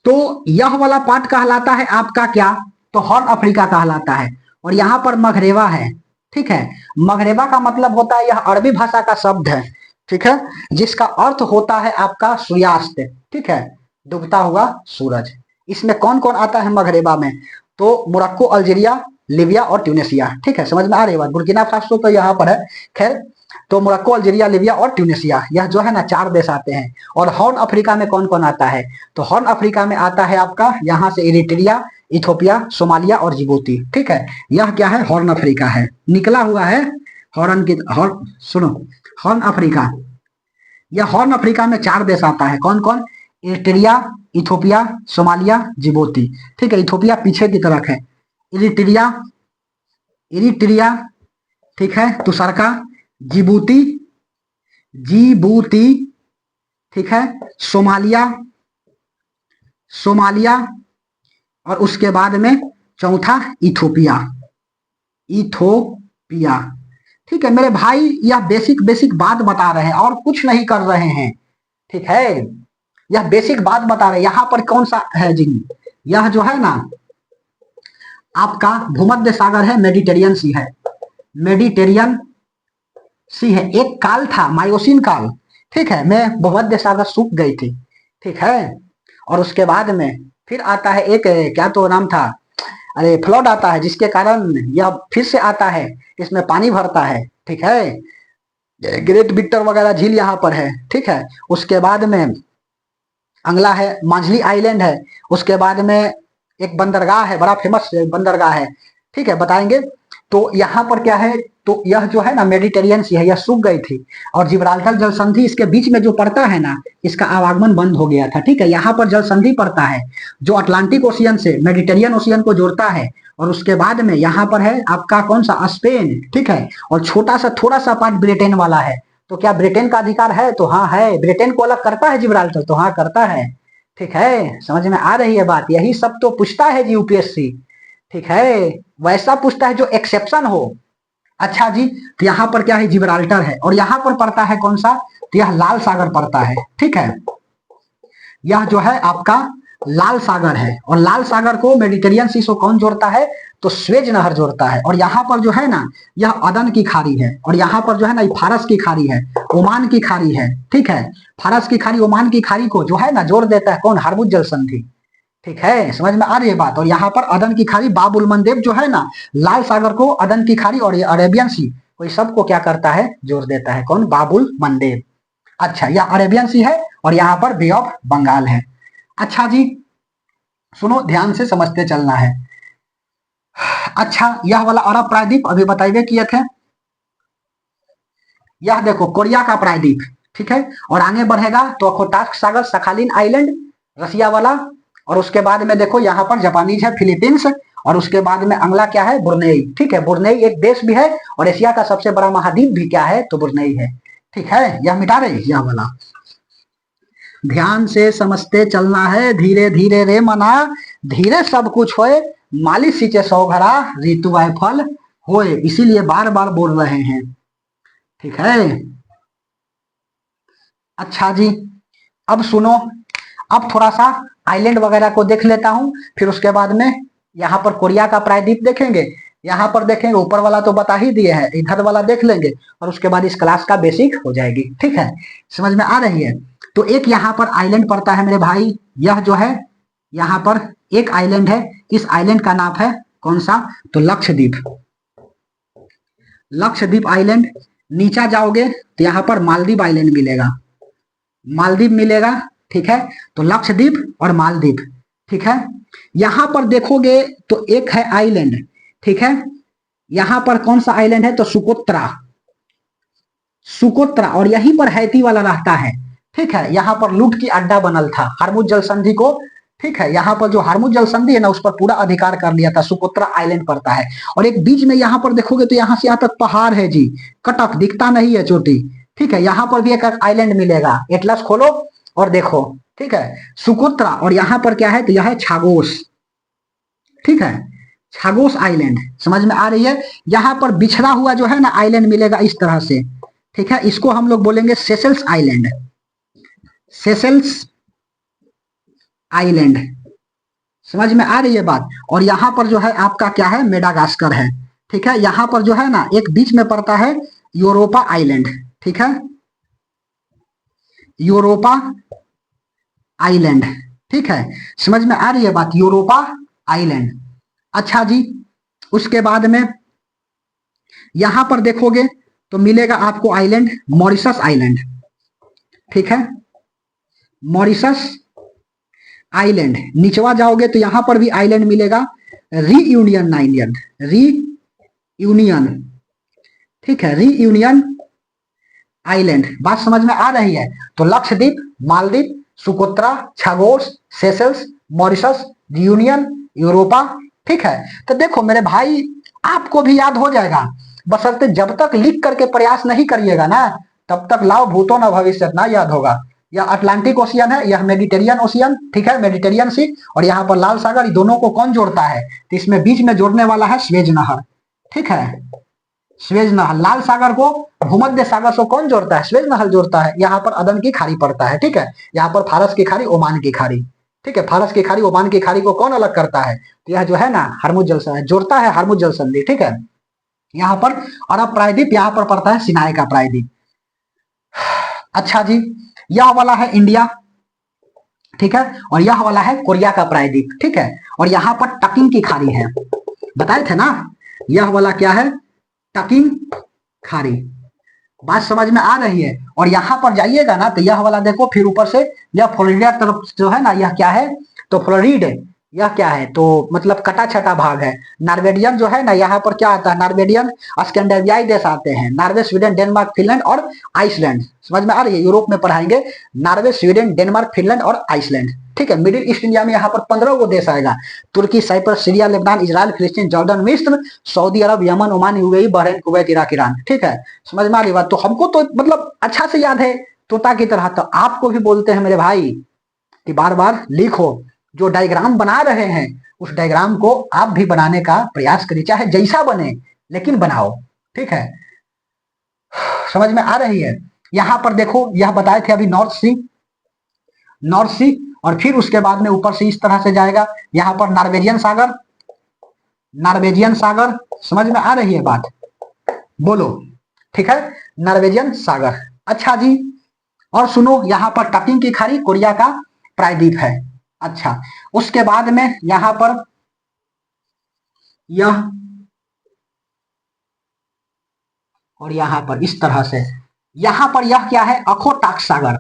तो यह वाला पार्ट कहलाता है आपका क्या, तो हॉर्न अफ्रीका कहलाता है, और यहां पर मगरेबा है, ठीक है, मगरेबा का मतलब होता है, यह अरबी भाषा का शब्द है, ठीक है, जिसका अर्थ होता है आपका सूर्यास्त, ठीक है, डूबता हुआ सूरज, इसमें कौन कौन आता है मगरेबा में, तो मोरक्को, अल्जीरिया, लीबिया और ट्यूनेशिया, ठीक है, समझ में आ रही बात, बुर्किना फासो तो यहाँ पर है, खैर, तो मोरक्को, अल्जीरिया, लीबिया और ट्यूनेशिया, यह जो है ना 4 देश आते हैं, और हॉर्न अफ्रीका में कौन कौन आता है, तो हॉर्न अफ्रीका में आता है आपका यहाँ से इरिट्रिया, इथोपिया, सोमालिया और जिबूती, ठीक है, यह क्या है, हॉर्न अफ्रीका है, निकला हुआ है हॉर्न की, सुनो, हॉर्न अफ्रीका, यह हॉर्न अफ्रीका में 4 देश आता है, कौन कौन, इरिट्रिया, इथोपिया, सोमालिया, जिबूती, ठीक है, इथोपिया पीछे की तरफ है, इरिट्रिया, इरिट्रिया, ठीक है, तुषारका, जिबूती, जिबूती, ठीक है, सोमालिया, सोमालिया, और उसके बाद में चौथा इथोपिया, इथोपिया, ठीक है मेरे भाई, यह बेसिक बेसिक बात बता रहे हैं और कुछ नहीं कर रहे हैं, ठीक है, यह बेसिक बात बता रहे हैं, यहां पर कौन सा है जी, यह जो है ना आपका भूमध्य सागर है, मेडिटेरियन सी है, मेडिटेरियन सी है, एक काल था मायोसिन काल, ठीक है, मैं भूमध्य सागर सूख गई थी, ठीक है, और उसके बाद में फिर आता है एक, क्या तो नाम था, अरे फ्लड आता है, जिसके कारण यह फिर से आता है, इसमें पानी भरता है, ठीक है। ग्रेट विक्टर वगैरह झील यहाँ पर है, ठीक है। उसके बाद में अगला है मांझली आइलैंड है। उसके बाद में एक बंदरगाह है, बड़ा फेमस बंदरगाह है, ठीक है, बताएंगे। तो यहाँ पर क्या है, तो यह जो है ना मेडिटेरियन सी है, यह सूख गई थी, और जिब्राल्टर जल संधि इसके बीच में जो पड़ता है ना, इसका आवागमन बंद हो गया था, ठीक है। यहाँ पर जल संधि पड़ता है जो अटलांटिक ओशियन से मेडिटेरियन ओशियन को जोड़ता है, और उसके बाद में यहाँ पर है आपका कौन सा, स्पेन, ठीक है। और छोटा सा थोड़ा सा पार्ट ब्रिटेन वाला है। तो क्या ब्रिटेन का अधिकार है, तो हाँ है। ब्रिटेन को अलग करता है जिब्राल्टर, तो हाँ करता है, ठीक है। समझ में आ रही है बात, यही सब तो पूछता है जी यूपीएससी, ठीक है। वैसा पूछता है जो एक्सेप्शन हो। अच्छा जी, तो यहाँ पर क्या है, जिब्राल्टर है, और यहाँ पर पड़ता है कौन सा, तो यह लाल सागर पड़ता है, ठीक है। यह जो है आपका लाल सागर है, और लाल सागर को मेडिटेरियन सी को कौन जोड़ता है, तो स्वेज नहर जोड़ता है। और यहाँ पर जो है ना, यह अदन की खाड़ी है, और यहाँ पर जो है ना फारस की खाड़ी है, ओमान की खाड़ी है, ठीक है। फारस की खाड़ी, ओमान की खाड़ी को जो है ना जोड़ देता है कौन, हार्मुज जल संधि, ठीक है। समझ में आ रही है बात। और यहाँ पर अदन की खाड़ी, बाब उल मंदेब जो है ना, लाल सागर को, अदन की खाड़ी और ये अरेबियन सी कोई सबको क्या करता है, जोड़ देता है कौन, बाबुल मंदेब। अच्छा, यह अरेबियन सी है, और यहाँ पर बे ऑफ बंगाल है। अच्छा जी, सुनो ध्यान से समझते चलना है। अच्छा, यह वाला अरब प्रायद्वीप अभी बताइए किए थे, यह देखो कोरिया का प्रायद्वीप, ठीक है। और आगे बढ़ेगा तो अखोटास्क सागर, सखालिन आइलैंड, रसिया वाला, और उसके बाद में देखो यहाँ पर जापानीज है, फिलीपींस, और उसके बाद में अगला क्या है, बुर्नेई, ठीक है। बुर्नेई एक देश भी है, और एशिया का सबसे बड़ा महाद्वीप भी क्या है, तो बुर्नेई है, ठीक है। यह मिटा रहे, यह वाला ध्यान से समझते चलना है, धीरे धीरे रे मना, धीरे सब कुछ होए, माली सींचे सौ घड़ा, ऋतु आए फल होए, इसीलिए बार बार बोल रहे हैं, ठीक है। अच्छा जी, अब सुनो, अब थोड़ा सा आइलैंड वगैरह को देख लेता हूं, फिर उसके बाद में यहाँ पर कोरिया का प्रायद्वीप देखेंगे, यहाँ पर देखेंगे, ऊपर वाला तो बता ही दिए हैं, इधर वाला देख लेंगे, और उसके बाद इस क्लास का बेसिक हो जाएगी, ठीक है। समझ में आ रही है। तो एक यहाँ पर आइलैंड पड़ता है मेरे भाई, यह जो है यहाँ पर एक आइलैंड है, इस आइलैंड का नाम है कौन सा, तो लक्षद्वीप, लक्षद्वीप आइलैंड। नीचा जाओगे तो यहाँ पर मालदीव आइलैंड मिलेगा, मालदीव मिलेगा, ठीक है। तो लक्षद्वीप और मालदीव, ठीक है। यहां पर देखोगे तो एक है आइलैंड, ठीक है। यहां पर कौन सा आइलैंड है, तो सुकोत्रा, सुकोत्रा, और यहीं पर हैती वाला रहता है, ठीक है। यहाँ पर लूट की अड्डा बनल था हार्मुज जल संधि को, ठीक है। यहाँ पर जो हार्मुज जल संधि है ना, उस पर पूरा अधिकार कर लिया था, सुकोत्रा आइलैंड पड़ता है। और एक बीच में यहाँ पर देखोगे तो यहाँ से यहाँ तक पहाड़ है जी, कटक दिखता नहीं है चोटी, ठीक है। यहाँ पर भी एक आइलैंड मिलेगा, एटलस खोलो और देखो, ठीक है, सुकोत्रा। और यहाँ पर क्या है, तो यह है छागोस, ठीक है, छागोस आइलैंड। समझ में आ रही है। यहाँ पर बिछड़ा हुआ जो है ना आइलैंड मिलेगा इस तरह से, ठीक है। इसको हम लोग बोलेंगे सेशल्स आइलैंड, सेशल्स आइलैंड। समझ में आ रही है बात। और यहाँ पर जो है आपका क्या है, मेडागास्कर है, ठीक है। यहाँ पर जो है ना एक बीच में पड़ता है यूरोपा आइलैंड, ठीक है, यूरोपा आइलैंड, ठीक है। समझ में आ रही है बात, यूरोपा आइलैंड। अच्छा जी, उसके बाद में यहां पर देखोगे तो मिलेगा आपको आइलैंड मॉरिशस आइलैंड, ठीक है, मॉरिशस आइलैंड। निचवा जाओगे तो यहां पर भी आइलैंड मिलेगा, रीयूनियन आइलैंड, रीयूनियन, ठीक है, रीयूनियन आइलैंड। बात समझ में आ रही है। तो Lakshadweep, Maldives, Socotra, Chagos, Seychelles, Mauritius, Union, Europa, ठीक है। तो देखो मेरे भाई, आपको भी याद हो जाएगा, बशर्ते जब तक लिख करके प्रयास नहीं करिएगा ना, तब तक लाओ भूतो ना भविष्य ना याद होगा। यह अटलांटिक ओशियन है, यह मेडिटेरियन ओशियन, ठीक है, मेडिटेरियन सी, और यहाँ पर लाल सागर, दोनों को कौन जोड़ता है, तो इसमें बीच में जोड़ने वाला है स्वेज नहर, ठीक है, स्वेज नहर। लाल सागर को भूमध्य सागर से कौन जोड़ता है, स्वेज नहर जोड़ता है। यहाँ पर अदन की खाड़ी पड़ता है, ठीक है। यहाँ पर फारस की खाड़ी, ओमान की खाड़ी, ठीक है। फारस की खाड़ी, ओमान की खाड़ी को कौन अलग करता है, तो यह जो है ना हार्मुज जल संधि जोड़ता है, हार्मुज जल संधि, ठीक है। यहाँ पर अरब प्रायद्वीप, यहाँ पर पड़ता है सिनाई का प्रायद्वीप। अच्छा जी, यह वाला है इंडिया, ठीक है। और यह वाला है कोरिया का प्रायद्वीप, ठीक है। और यहाँ पर टकिंग की खाड़ी है, बताए थे ना, यह वाला क्या है, टकिंग खाड़ी। बात समझ में आ रही है। और यहाँ पर जाइएगा ना तो यह वाला देखो, फिर ऊपर से यह फ्लोरिडा तरफ जो है ना, यह क्या है, तो फ्लोरिड है, यह क्या है, तो मतलब कटा छटा भाग है। नॉर्वेडियन जो है ना, यहाँ पर क्या आता है, नॉर्वेडियन स्कैंडिनेवियाई देश आते हैं, नॉर्वे, स्वीडन, डेनमार्क, फिनलैंड और आइसलैंड। समझ में आ रही है, यूरोप में पढ़ाएंगे नॉर्वे, स्वीडन, डेनमार्क, फिनलैंड और आइसलैंड, ठीक है। मिडिल ईस्ट इंडिया में यहाँ पर 15 गो देश आएगा, तुर्की, साइप्रस, सीरिया, लेबनान, इजराइल, फिलिस्तीन, जॉर्डन, मिस्र, सऊदी अरब, Yemen, Oman, UAE, Bahrain, Kuwait, Iraq, Iran, ठीक है। समझ में आ रही बात। तो हमको तो मतलब अच्छा से याद है तोता की तरह, तो आपको भी बोलते हैं मेरे भाई कि बार बार लिखो, जो डायग्राम बना रहे हैं उस डायग्राम को आप भी बनाने का प्रयास करिए, चाहे जैसा बने लेकिन बनाओ, ठीक है। समझ में आ रही है। यहां पर देखो, यह बताए थे अभी नॉर्थ सी, नॉर्थ सी, और फिर उसके बाद में ऊपर से इस तरह से जाएगा, यहां पर नॉर्वेजियन सागर, नॉर्वेजियन सागर। समझ में आ रही है बात, बोलो, ठीक है, नॉर्वेजियन सागर। अच्छा जी, और सुनो, यहां पर टकिंग की खाड़ी कोरिया का प्रायद्वीप है। अच्छा, उसके बाद में यहां पर यह, और यहां पर इस तरह से, यहां पर यह क्या है, अखो टास्क सागर,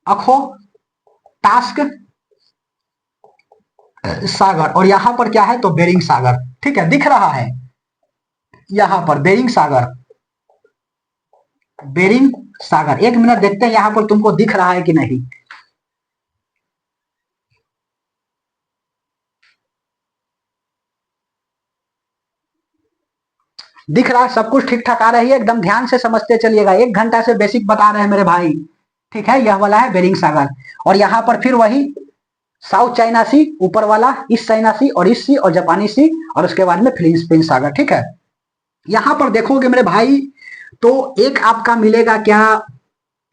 अखो टास्क सागर। और यहां पर क्या है, तो बेरिंग सागर, ठीक है, दिख रहा है यहां पर बेरिंग सागर, बेरिंग सागर। एक मिनट देखते हैं यहां पर तुमको दिख रहा है कि नहीं। दिख रहा है, सब कुछ ठीक ठाक आ रही है, एकदम ध्यान से समझते चलिएगा, 1 घंटा से बेसिक बता रहे हैं मेरे भाई, ठीक है। यह वाला है बेरिंग सागर, और यहाँ पर फिर वही साउथ चाइना सी, ऊपर वाला ईस्ट चाइना सी, और ईस्ट सी, और जापानी सी, और उसके बाद में फिलीपींस सागर, ठीक है। यहाँ पर देखोगे मेरे भाई, तो एक आपका मिलेगा क्या,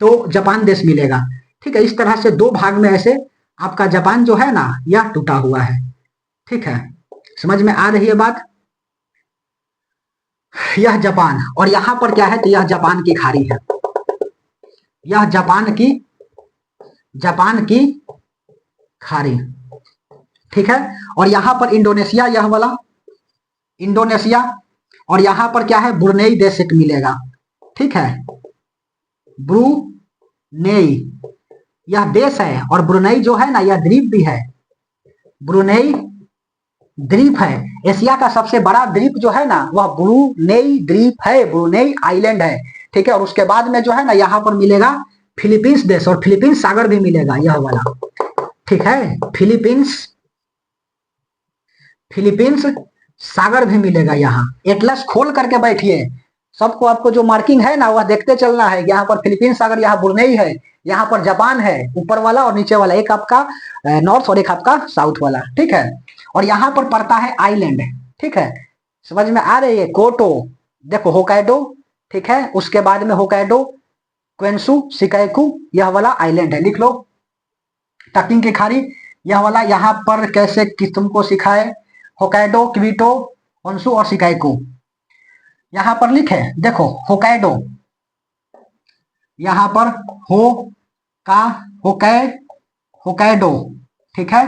तो जापान देश मिलेगा, ठीक है। इस तरह से 2 भाग में ऐसे आपका जापान जो है ना, यह टूटा हुआ है, ठीक है। समझ में आ रही है बात, यह जापान, और यहां पर क्या है, तो यह जापान की खाड़ी है, यह जापान की खाड़ी, ठीक है। और यहां पर इंडोनेशिया, यह वाला इंडोनेशिया, और यहां पर क्या है, ब्रुनेई देश एक मिलेगा, ठीक है, ब्रुनेई, यह देश है, और ब्रुनेई जो है ना, यह द्वीप भी है, ब्रुनेई द्वीप है। एशिया का सबसे बड़ा द्वीप जो है ना, वह ब्रुनेई द्वीप है, ब्रुनेई आइलैंड है, ठीक है। और उसके बाद में जो है ना, यहाँ पर मिलेगा फिलीपींस देश, और फिलीपींस सागर भी मिलेगा, यह वाला, ठीक है। फिलीपींस, फिलीपींस सागर भी मिलेगा। यहाँ एटलस खोल करके बैठिए, सबको आपको जो मार्किंग है ना, वह देखते चलना है। यहाँ पर फिलीपींस सागर, यहाँ ब्रुनेई है, यहाँ पर जापान है, ऊपर वाला और नीचे वाला, एक आपका नॉर्थ और एक आपका साउथ वाला, ठीक है। और यहाँ पर पड़ता है आइलैंड, ठीक है। समझ में आ रही है, कोटो, देखो होकाइडो, ठीक है। उसके बाद में होकाइडो, क्वेंसू, शिकाइकू, यह वाला आइलैंड है, लिख लो। टकिंग की खाड़ी, यह वाला, यहाँ पर कैसे किस तुमको सिखाए, होकाइडो, क्वीटो, होन्सू और शिकाइकू, यहाँ पर लिखे, देखो होकाइडो, यहाँ पर हो का होकै, होकाइडो, ठीक है,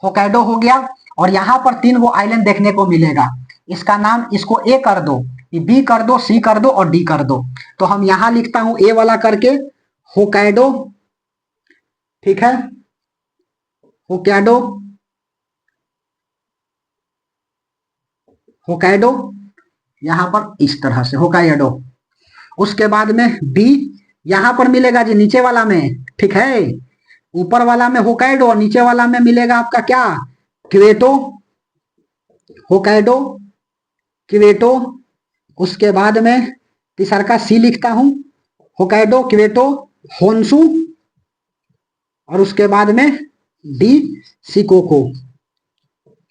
होकाइडो हो गया। और यहाँ पर 3 गो आइलैंड देखने को मिलेगा, इसका नाम, इसको ए कर दो, बी कर दो, सी कर दो और डी कर दो। तो हम यहाँ लिखता हूं ए वाला करके, होकाइडो, ठीक है, होकाइडो, होकाइडो, यहाँ पर इस तरह से होकाइडो। उसके बाद में बी यहाँ पर मिलेगा जी, नीचे वाला में, ठीक है। ऊपर वाला में होकाइडो और नीचे वाला में मिलेगा आपका क्या, क्वेटो, होकाइडो, क्वेटो। उसके बाद में तीसरा का सी लिखता हूं, होकाइडो, क्वेटो, होन्सू, और उसके बाद में डी, सिकोको,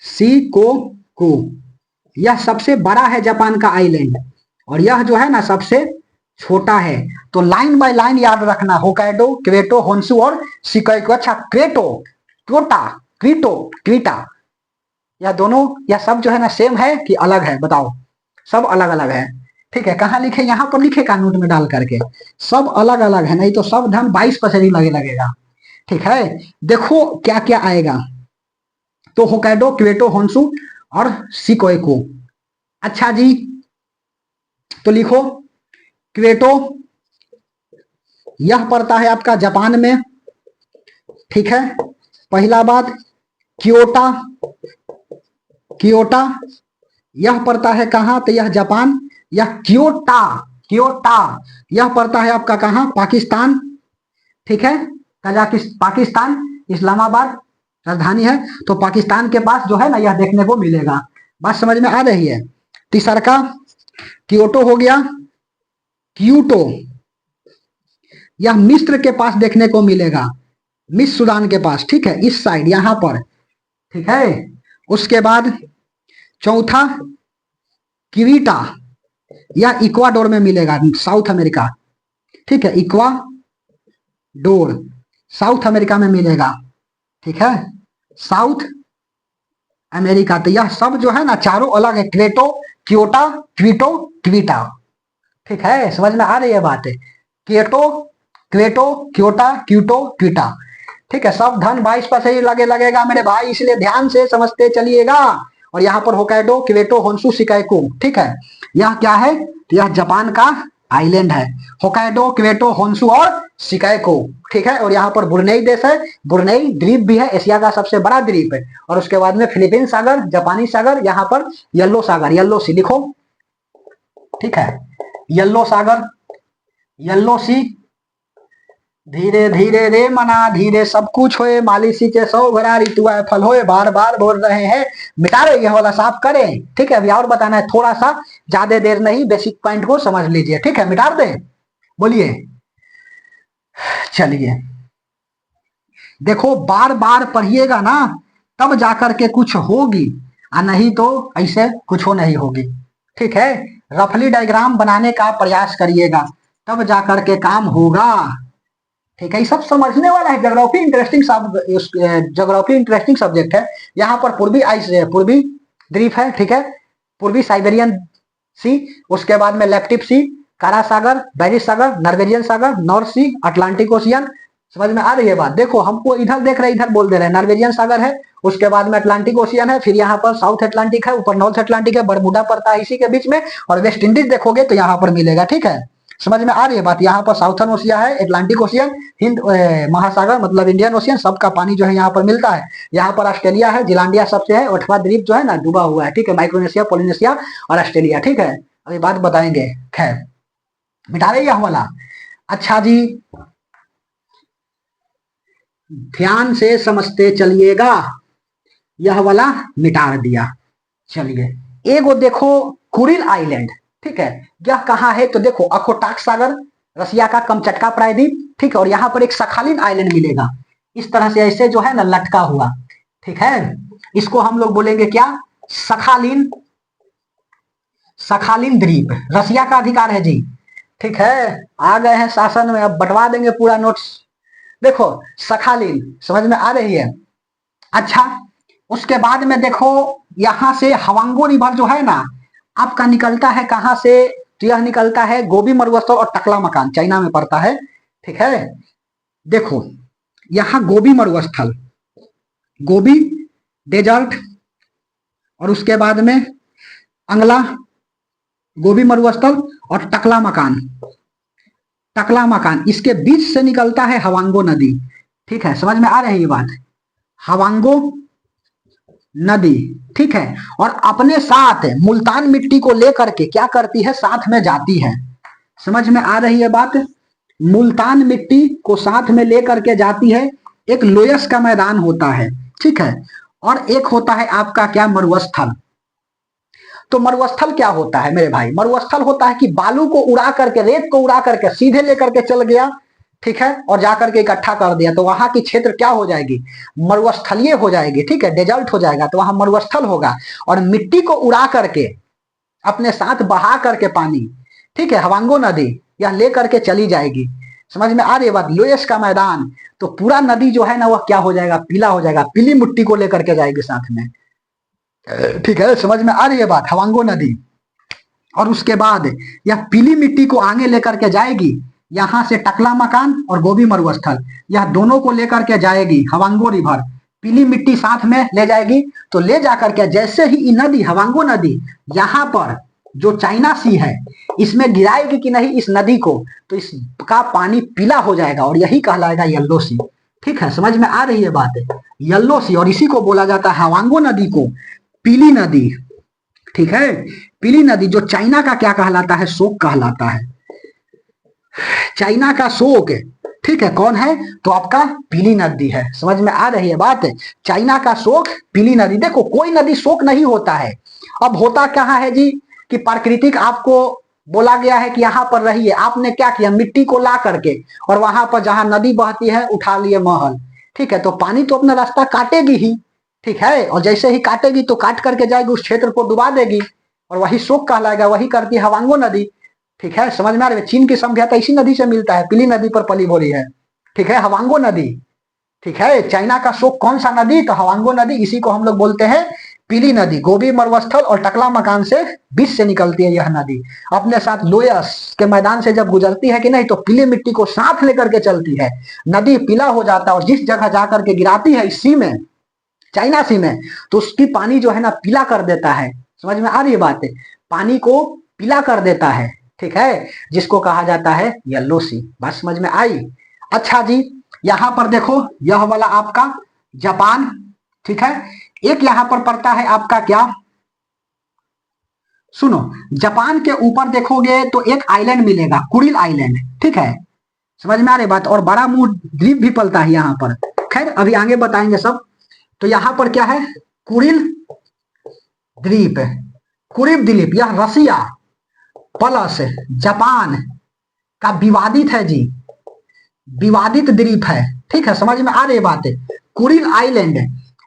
सिकोको। यह सबसे बड़ा है जापान का आइलैंड, और यह जो है ना सबसे छोटा है। तो लाइन बाय लाइन याद रखना, होकाइडो, क्वेटो, होन्सू और सिकोको। अच्छा, क्वेटो, क्योटा, क्वीटो, क्वीटा, यह दोनों, यह सब जो है ना सेम है कि अलग है, बताओ। सब अलग अलग है, ठीक है। कहाँ लिखे, यहाँ पर लिखे का नोट में डाल करके, सब अलग अलग है, नहीं तो सब धन 22 पसेरी लगेगा, ठीक है, देखो क्या क्या आएगा। तो होकाइडो, क्वेटो, होन्शु और शिकोयको। अच्छा जी, तो लिखो क्वेटो, यह पड़ता है आपका जापान में। ठीक है, पहला बात क्योटा, क्योटा यह पड़ता है कहां, तो यह जापान। यह क्योटा, क्योटा यह पड़ता है आपका कहां, पाकिस्तान। ठीक है, पाकिस्तान, इस्लामाबाद राजधानी है, तो पाकिस्तान के पास जो है ना यह देखने को मिलेगा। बात समझ में आ रही है। तीसरा का क्योटो हो गया, क्यूटो यह मिस्र के पास देखने को मिलेगा, मिस्र सूडान के पास। ठीक है, इस साइड यहां पर। ठीक है, उसके बाद चौथा क्वीटा, यह इक्वाडोर में मिलेगा, साउथ अमेरिका। ठीक है, इक्वाडोर साउथ अमेरिका में मिलेगा। ठीक है, साउथ अमेरिका। तो यह सब जो है ना चारों अलग है, क्वेटो, क्योटा, क्वीटो, क्वीटा। ठीक है, समझ में आ रही है बात है। क्वेटो, क्वेटो, क्योटा, क्यूटो, क्वीटा। ठीक है, सब धन 22 पर सही लगेगा मेरे भाई, इसलिए ध्यान से समझते चलिएगा। और यहाँ पर होकाइडो, क्वेटो, होन्शु, शिकाइको। ठीक है, यह क्या है, यह जापान का आइलैंड है, होकाइडो, क्वेटो, होन्शु और शिकाइको। ठीक है, और यहाँ पर बुरनेई देश है, बुरनेई द्वीप भी है, एशिया का सबसे बड़ा द्वीप है। और उसके बाद में फिलीपीन सागर, जापानी सागर, यहाँ पर येलो सागर, येलो सी लिखो। ठीक है, येलो सागर, येलो सी। धीरे धीरे रे मना धीरे सब कुछ होए, मालिशी के 100 घड़ा ऋतु फल होए, बार बार बोल रहे हैं। मिटा रहे ये वाला साफ करें। ठीक है, अभी और बताना है थोड़ा सा, ज्यादा देर नहीं, बेसिक पॉइंट को समझ लीजिए। ठीक है, मिटा दे, बोलिए। चलिए, देखो बार बार पढ़िएगा ना, तब जाकर के कुछ होगी, और नहीं तो ऐसे कुछ हो नहीं होगी। ठीक है, रफली डायग्राम बनाने का प्रयास करिएगा, तब जाकर के काम होगा। ठीक है, ये सब समझने वाला है। Geography interesting geography interesting subject है। यहाँ पर पूर्वी आइस, पूर्वी द्वीप है। ठीक है, पूर्वी साइबेरियन सी, उसके बाद में लेप्टिक सी, कारा सागर, बैरिश सागर, नॉर्वेजियन सागर, नॉर्थ सी, अटलांटिक ओशियन। समझ में आ रही है बात। देखो हमको इधर देख रहे, इधर बोल दे रहे हैं, नॉर्वेजियन सागर है, उसके बाद में अटलांटिक ओशियन है, फिर यहाँ पर साउथ अटलांटिक है, ऊपर नॉर्थ अटलांटिक है, बरमुडा पड़ता है इसी के बीच में, और वेस्ट इंडीज देखोगे तो यहाँ पर मिलेगा। ठीक है, समझ में आ रही है बात। यहाँ पर साउथर्न ओशिया है, अटलांटिक ओशियन, हिंद महासागर मतलब इंडियन ओशियन, सबका पानी जो है यहाँ पर मिलता है। यहाँ पर ऑस्ट्रेलिया है, जिलांडिया सबसे है, 8वां द्वीप जो है ना डूबा हुआ है। ठीक है, माइक्रोनेशिया, पोलिनेशिया और ऑस्ट्रेलिया। ठीक है, अभी बात बताएंगे। खैर, मिटा रही है वाला। अच्छा जी, ध्यान से समझते चलिएगा, यह वाला मिटा दिया। चलिए, एगो देखो कुरिल आइलैंड। ठीक है, यह कहाँ है, तो देखो अखोटाक सागर, रसिया का कमचटका प्रायद्वीप। ठीक है, और यहाँ पर एक सखालिन आइलैंड मिलेगा, इस तरह से ऐसे जो है ना लटका हुआ। ठीक है, इसको हम लोग बोलेंगे क्या, सखालिन, सखालिन द्वीप, रसिया का अधिकार है जी। ठीक है, आ गए हैं शासन में, अब बंटवा देंगे पूरा नोट्स। देखो सखालिन, समझ में आ रही है। अच्छा, उसके बाद में देखो यहां से हवांगो रिवर जो है ना आपका निकलता है कहां से, तो यह निकलता है गोबी मरुस्थल और टकला मकान, चाइना में पड़ता है। ठीक है, देखो यहां गोबी मरुस्थल, गोबी डेजर्ट, और उसके बाद में अंगला, गोबी मरुस्थल और टकला मकान, टकला मकान, इसके बीच से निकलता है हवांगो नदी। ठीक है, समझ में आ रही है ये बात, हवांगो नदी। ठीक है, और अपने साथ मुल्तान मिट्टी को लेकर के क्या करती है, साथ में जाती है। समझ में आ रही है बात, मुल्तान मिट्टी को साथ में लेकर के जाती है। एक लोयस का मैदान होता है। ठीक है, और एक होता है आपका क्या, मरुस्थल। तो मरुस्थल क्या होता है मेरे भाई, मरुस्थल होता है कि बालू को उड़ा करके, रेत को उड़ा करके सीधे लेकर के चल गया। ठीक है, और जाकर के इकट्ठा कर दिया, तो वहां की क्षेत्र क्या हो जाएगी, मरुस्थलीय हो जाएगी। ठीक है, डेजर्ट हो जाएगा, तो वहां मरुस्थल होगा। और मिट्टी को उड़ा करके अपने साथ बहा करके पानी, ठीक है, हवांगो नदी यह ले करके चली जाएगी। समझ में आ रही है बात, लोयस का मैदान, तो पूरा नदी जो है ना वह क्या हो जाएगा, पीला हो जाएगा, पीली मिट्टी को लेकर के जाएगी साथ में। ठीक है, समझ में आ रही है बात, हवांगो नदी। और उसके बाद यह पीली मिट्टी को आगे लेकर के जाएगी, यहाँ से टकला मकान और गोभी मरुस्थल, यह दोनों को लेकर के जाएगी हवांगो रिवर, पीली मिट्टी साथ में ले जाएगी। तो ले जाकर के जैसे ही ये नदी हवांगो नदी यहाँ पर जो चाइना सी है इसमें गिराएगी कि नहीं इस नदी को, तो इसका पानी पीला हो जाएगा और यही कहलाएगा येलो सी। ठीक है, समझ में आ रही है बात, येलो सी। और इसी को बोला जाता है हवांगो नदी को पीली नदी। ठीक है, पीली नदी जो चाइना का क्या कहलाता है, शोक कहलाता है, चाइना का शोक। ठीक है, कौन है, तो आपका पीली नदी है। समझ में आ रही है बात, चाइना का शोक पीली नदी। देखो कोई नदी शोक नहीं होता है। अब होता कहाँ है जी कि प्राकृतिक आपको बोला गया है कि यहाँ पर रहिए, आपने क्या किया, मिट्टी को ला करके और वहां पर जहां नदी बहती है उठा लिए महल। ठीक है, तो पानी तो अपना रास्ता काटेगी ही। ठीक है, और जैसे ही काटेगी तो काट करके जाएगी, उस क्षेत्र को डुबा देगी और वही शोक कहलाएगा, वही करती है हवांगो नदी। ठीक है, समझ में आ रही है, चीन की सभ्यता इसी नदी से मिलता है, पीली नदी पर पली बोली है। ठीक है, हवांगो नदी। ठीक है, चाइना का शोक कौन सा नदी, तो हवांगो नदी, इसी को हम लोग बोलते हैं पीली नदी। गोभी मरुस्थल और टकला मकान से बीच से निकलती है यह नदी। अपने साथ लोयस के मैदान से जब गुजरती है कि नहीं, तो पीली मिट्टी को साथ लेकर के चलती है, नदी पीला हो जाता है और जिस जगह जाकर के गिराती है इस सी में, चाइना सी में, तो उसकी पानी जो है ना पीला कर देता है। समझ में आ रही है बात, पानी को पीला कर देता है। ठीक है, जिसको कहा जाता है येलो सी। बात समझ में आई। अच्छा जी, यहां पर देखो यह वाला आपका जापान। ठीक है, एक यहां पर पड़ता है आपका क्या, सुनो, जापान के ऊपर देखोगे तो एक आइलैंड मिलेगा, कुरिल आइलैंड। ठीक है, समझ में आ रही बात, और बड़ा मुंह द्वीप भी पलता है यहाँ पर। खैर अभी आगे बताएंगे सब। तो यहाँ पर क्या है, कुरिल द्वीप, कुरिल द्वीप, यह रसिया प्लस जापान का विवादित है जी, विवादित द्वीप है। ठीक है, समझ में आ रही बात है। कुरिल आइलैंड,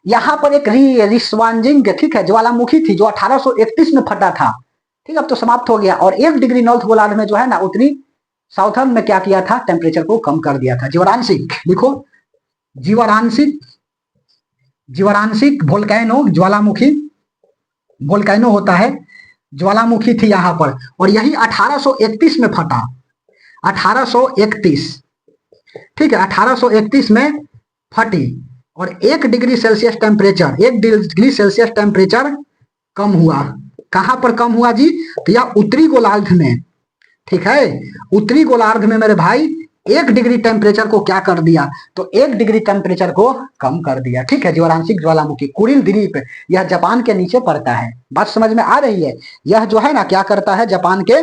यहाँ पर एक रिस्वांजिंग, ठीक है, ज्वालामुखी थी जो 1831 में फटा था। ठीक है, अब तो समाप्त हो गया। और 1 डिग्री नॉर्थ गोलार्ध में जो है ना उत्तरी साउथर्न में क्या किया था, टेम्परेचर को कम कर दिया था। जीवरांशिक लिखो, जीवरांशिक, जीवरांशिक वोल्केनो, ज्वालामुखी वोल्केनो होता है, ज्वालामुखी थी यहाँ पर, और यही 1831 में फटा, 1831। ठीक है, 1831 में फटी और 1 degree Celsius temperature, 1 degree Celsius temperature कम हुआ। कहां पर कम हुआ जी, तो यह उत्तरी गोलार्ध में। ठीक है, उत्तरी गोलार्ध में मेरे भाई 1 डिग्री टेम्परेचर को क्या कर दिया, तो 1 डिग्री टेम्परेचर को कम कर दिया। ठीक है, ज्वालांशिक ज्वालामुखी कुरिल द्वीप, यह जापान के नीचे पड़ता है। बात समझ में आ रही है, यह जो है ना क्या करता है, जापान के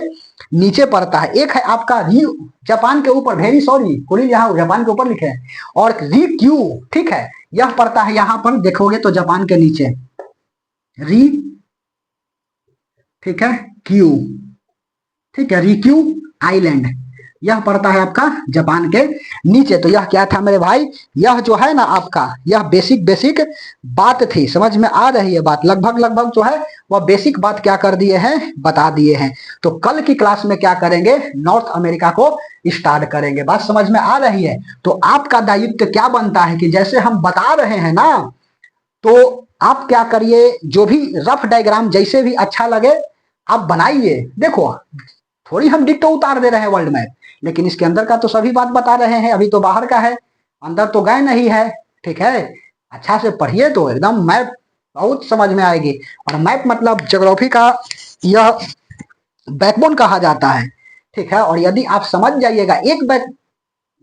नीचे पड़ता है। एक है आपका जापान के ऊपर, वेरी सॉरी, कुरिल यहाँ जापान के ऊपर लिखे हैं, और रिक्यू, ठीक है, यह पड़ता है यहाँ पर देखोगे तो जापान के नीचे, री, ठीक है, क्यू, ठीक है, रिक्यू आइलैंड, यह पड़ता है आपका जापान के नीचे। तो यह क्या था मेरे भाई, यह जो है ना आपका, यह बेसिक बेसिक बात थी। समझ में आ रही है बात, लगभग लगभग जो है वह बेसिक बात क्या कर दिए हैं, बता दिए हैं। तो कल की क्लास में क्या करेंगे, नॉर्थ अमेरिका को स्टार्ट करेंगे। बात समझ में आ रही है। तो आपका दायित्व क्या बनता है कि जैसे हम बता रहे हैं ना, तो आप क्या करिए, जो भी रफ डायग्राम जैसे भी अच्छा लगे आप बनाइए। देखो थोड़ी हम डिक्टो उतार दे रहे हैं वर्ल्ड मैप, लेकिन इसके अंदर का तो सभी बात बता रहे हैं। अभी तो बाहर का है, अंदर तो गए नहीं है। ठीक है, अच्छा से पढ़िए तो एकदम मैप बहुत समझ में आएगी। और मैप मतलब ज्योग्राफी का यह बैकबोन कहा जाता है। ठीक है, और यदि आप समझ जाइएगा, एक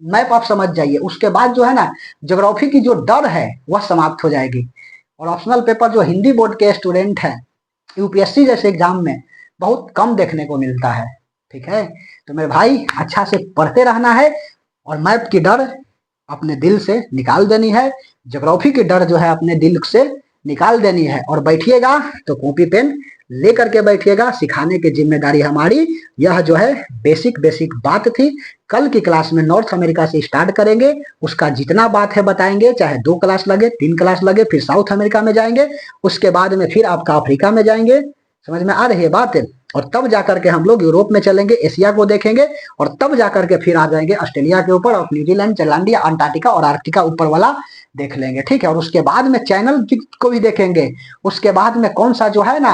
मैप आप समझ जाइए, उसके बाद जो है ना ज्योग्राफी की जो डर है वह समाप्त हो जाएगी। और ऑप्शनल पेपर जो हिंदी बोर्ड के स्टूडेंट हैं, यूपीएससी जैसे एग्जाम में बहुत कम देखने को मिलता है। ठीक है, तो मेरे भाई अच्छा से पढ़ते रहना है और मैप की डर अपने दिल से निकाल देनी है, ज्योग्राफी की डर जो है अपने दिल से निकाल देनी है। और बैठिएगा तो कॉपी पेन लेकर के बैठिएगा, सिखाने की जिम्मेदारी हमारी। यह जो है बेसिक बेसिक बात थी। कल की क्लास में नॉर्थ अमेरिका से स्टार्ट करेंगे, उसका जितना बात है बताएंगे, चाहे 2 क्लास लगे 3 क्लास लगे, फिर साउथ अमेरिका में जाएंगे, उसके बाद में फिर आपका अफ्रीका में जाएंगे। समझ में आ रही है बात, और तब जाकर के हम लोग यूरोप में चलेंगे, एशिया को देखेंगे, और तब जाकर के फिर आ जाएंगे ऑस्ट्रेलिया के ऊपर, और न्यूजीलैंड, जैलांडिया, अंटार्कटिका और आर्कटिका ऊपर वाला देख लेंगे। ठीक है, और उसके बाद में चैनल को भी देखेंगे। उसके बाद में कौन सा जो है ना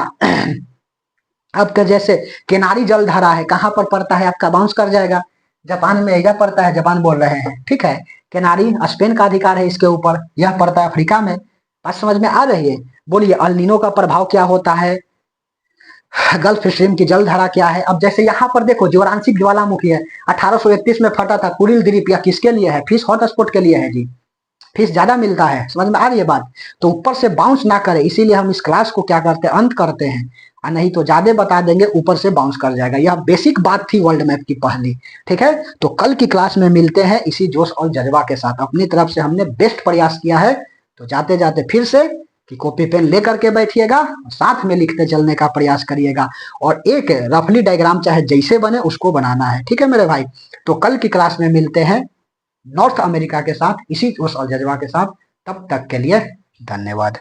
आपका जैसे किनारी जलधारा है, कहां पर पड़ता है आपका बाउंस कर जाएगा। जापान में यह पड़ता है, जापान बोल रहे हैं, ठीक है। केनारी स्पेन का अधिकार है इसके ऊपर, यह पड़ता है अफ्रीका में। बात समझ में आ रही है? बोलिए अल नीनो का प्रभाव क्या होता है, गल्फ स्ट्रीम की जलधारा क्या है। अब जैसे यहाँ पर देखो ज्वारांशिक ज्वालामुखी है, 1831 में फटा था कुरिल द्वीप, या किसके लिए है, फिश हॉटस्पॉट के लिए है जी, फीस ज्यादा मिलता है, समझ में आ रही है बात। तो ऊपर से बाउंस ना करे, इसीलिए हम इस क्लास को क्या करते हैं, अंत करते हैं, और नहीं तो ज्यादा बता देंगे ऊपर से बाउंस कर जाएगा। यह बेसिक बात थी वर्ल्ड मैप की पहली, ठीक है। तो कल की क्लास में मिलते हैं इसी जोश और जज्बा के साथ। अपनी तरफ से हमने बेस्ट प्रयास किया है, तो जाते जाते फिर से कि कॉपी पेन लेकर के बैठिएगा, साथ में लिखते चलने का प्रयास करिएगा, और एक रफली डायग्राम चाहे जैसे बने उसको बनाना है, ठीक है मेरे भाई। तो कल की क्लास में मिलते हैं नॉर्थ अमेरिका के साथ, इसी जोश और जज्बा के साथ। तब तक के लिए धन्यवाद।